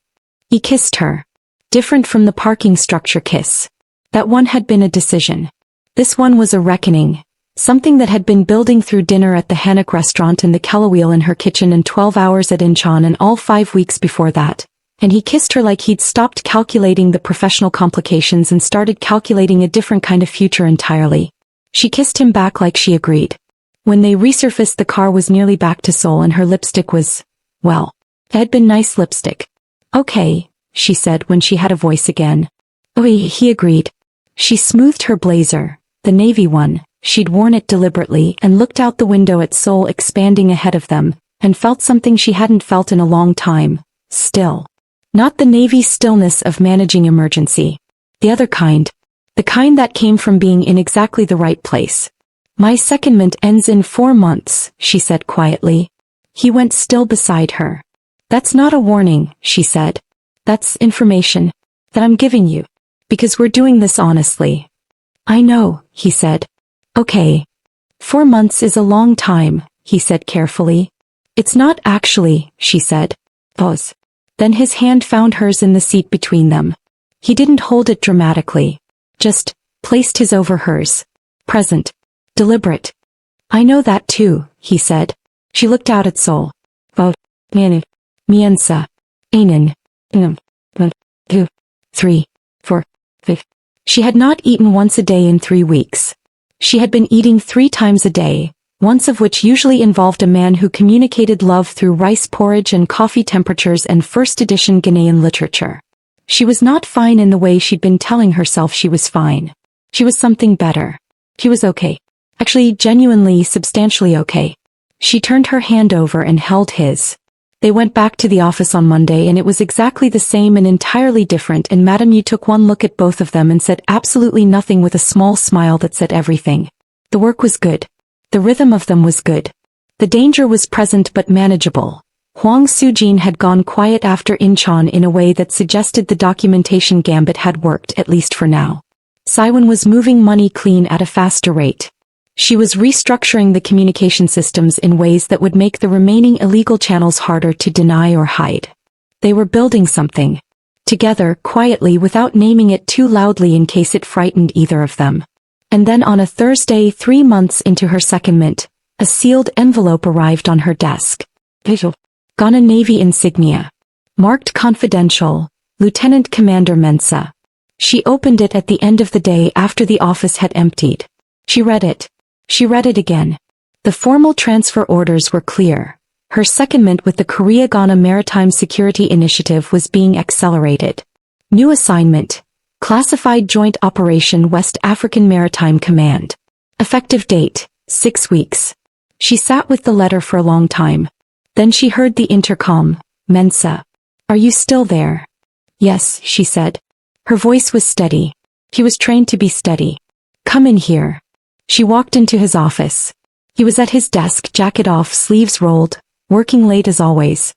He kissed her. Different from the parking structure kiss. That one had been a decision. This one was a reckoning. Something that had been building through dinner at the Hanok restaurant and the Kelawheel in her kitchen and 12 hours at Incheon and all 5 weeks before that. And he kissed her like he'd stopped calculating the professional complications and started calculating a different kind of future entirely. She kissed him back like she agreed. When they resurfaced, the car was nearly back to Seoul and her lipstick was, well, it had been nice lipstick. Okay, she said when she had a voice again. Oui, he agreed. She smoothed her blazer, the navy one. She'd worn it deliberately and looked out the window at Seoul expanding ahead of them, and felt something she hadn't felt in a long time. Still. Not the navy stillness of managing emergency. The other kind. The kind that came from being in exactly the right place. My secondment ends in 4 months, she said quietly. He went still beside her. That's not a warning, she said. That's information that I'm giving you. Because we're doing this honestly. I know, he said. Okay. 4 months is a long time, he said carefully. It's not actually, she said. Pause. Then his hand found hers in the seat between them. He didn't hold it dramatically. Just placed his over hers. Present. Deliberate. I know that too, he said. She looked out at Seoul. Miensa. Ainen. 2, 3, 4, 5. She had not eaten once a day in 3 weeks. She had been eating 3 times a day, once of which usually involved a man who communicated love through rice porridge and coffee temperatures and first edition Ghanaian literature. She was not fine in the way she'd been telling herself she was fine. She was something better. She was okay. Actually, genuinely, substantially okay. She turned her hand over and held his. They went back to the office on Monday and it was exactly the same and entirely different, and Madame Yu took one look at both of them and said absolutely nothing with a small smile that said everything. The work was good. The rhythm of them was good. The danger was present but manageable. Hwang Soo-jin had gone quiet after Incheon in a way that suggested the documentation gambit had worked, at least for now. Siwon was moving money clean at a faster rate. She was restructuring the communication systems in ways that would make the remaining illegal channels harder to deny or hide. They were building something. Together, quietly, without naming it too loudly in case it frightened either of them. And then on a Thursday 3 months into her secondment, a sealed envelope arrived on her desk. Ghanaian Navy insignia. Marked confidential, Lieutenant Commander Mensah. She opened it at the end of the day after the office had emptied. She read it. She read it again. The formal transfer orders were clear. Her secondment with the Korea-Ghana Maritime Security Initiative was being accelerated. New assignment. Classified Joint Operation West African Maritime Command. Effective date, 6 weeks. She sat with the letter for a long time. Then she heard the intercom. Mensah. Are you still there? Yes, she said. Her voice was steady. He was trained to be steady. Come in here. She walked into his office. He was at his desk, jacket off, sleeves rolled, working late as always.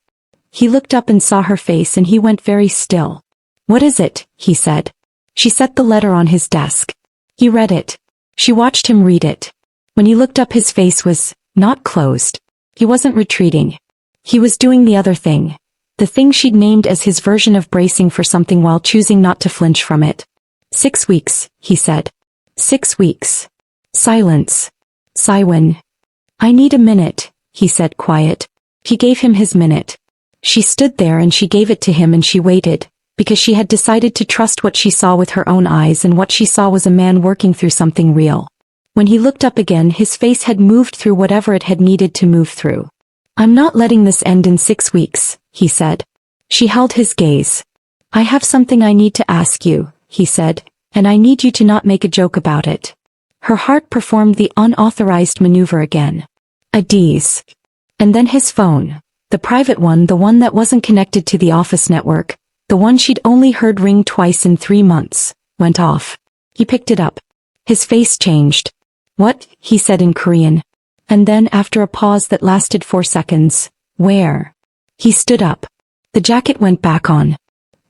He looked up and saw her face and he went very still. What is it? He said. She set the letter on his desk. He read it. She watched him read it. When he looked up, his face was not closed. He wasn't retreating. He was doing the other thing. The thing she'd named as his version of bracing for something while choosing not to flinch from it. 6 weeks, he said. 6 weeks. Silence. Siwon. I need a minute, he said quiet. He gave him his minute. She stood there and she gave it to him and she waited, because she had decided to trust what she saw with her own eyes, and what she saw was a man working through something real. When he looked up again, his face had moved through whatever it had needed to move through. I'm not letting this end in 6 weeks, he said. She held his gaze. I have something I need to ask you, he said, and I need you to not make a joke about it. Her heart performed the unauthorized maneuver again. A D's. And then his phone. The private one, the one that wasn't connected to the office network, the one she'd only heard ring twice in 3 months, went off. He picked it up. His face changed. What? He said in Korean. And then, after a pause that lasted 4 seconds, where? He stood up. The jacket went back on.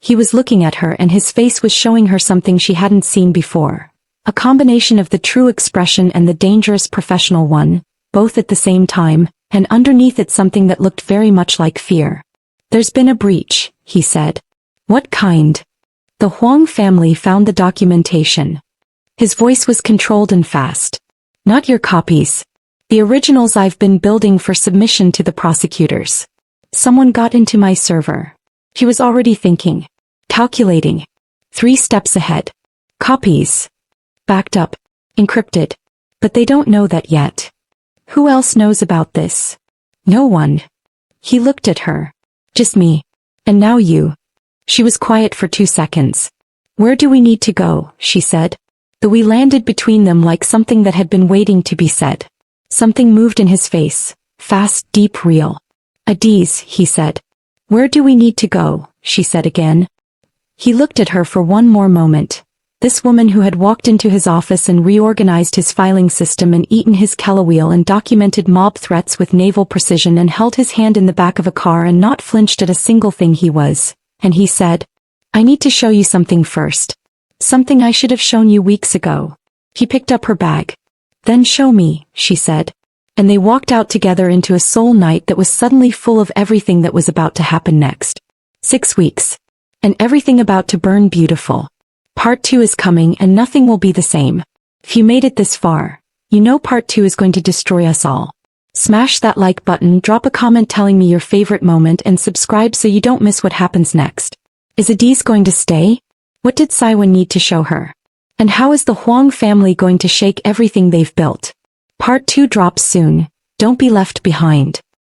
He was looking at her and his face was showing her something she hadn't seen before. A combination of the true expression and the dangerous professional one, both at the same time, and underneath it something that looked very much like fear. There's been a breach, he said. What kind? The Hwang family found the documentation. His voice was controlled and fast. Not your copies. The originals I've been building for submission to the prosecutors. Someone got into my server. He was already thinking. Calculating. 3 steps ahead. Copies. Backed up. Encrypted. But they don't know that yet. Who else knows about this? No one. He looked at her. Just me. And now you. She was quiet for 2 seconds. Where do we need to go? She said. The we landed between them like something that had been waiting to be said. Something moved in his face. Fast, deep, real. Adiz, he said. Where do we need to go? She said again. He looked at her for one more moment. This woman who had walked into his office and reorganized his filing system and eaten his kelawheel and documented mob threats with naval precision and held his hand in the back of a car and not flinched at a single thing he was. And he said, I need to show you something first. Something I should have shown you weeks ago. He picked up her bag. Then show me, she said. And they walked out together into a soul night that was suddenly full of everything that was about to happen next. 6 weeks. And everything about to burn beautiful. Part 2 is coming and nothing will be the same. If you made it this far, you know part 2 is going to destroy us all. Smash that like button, drop a comment telling me your favorite moment and subscribe so you don't miss what happens next. Is Adiz going to stay? What did Saiwan need to show her? And how is the Huang family going to shake everything they've built? Part 2 drops soon. Don't be left behind.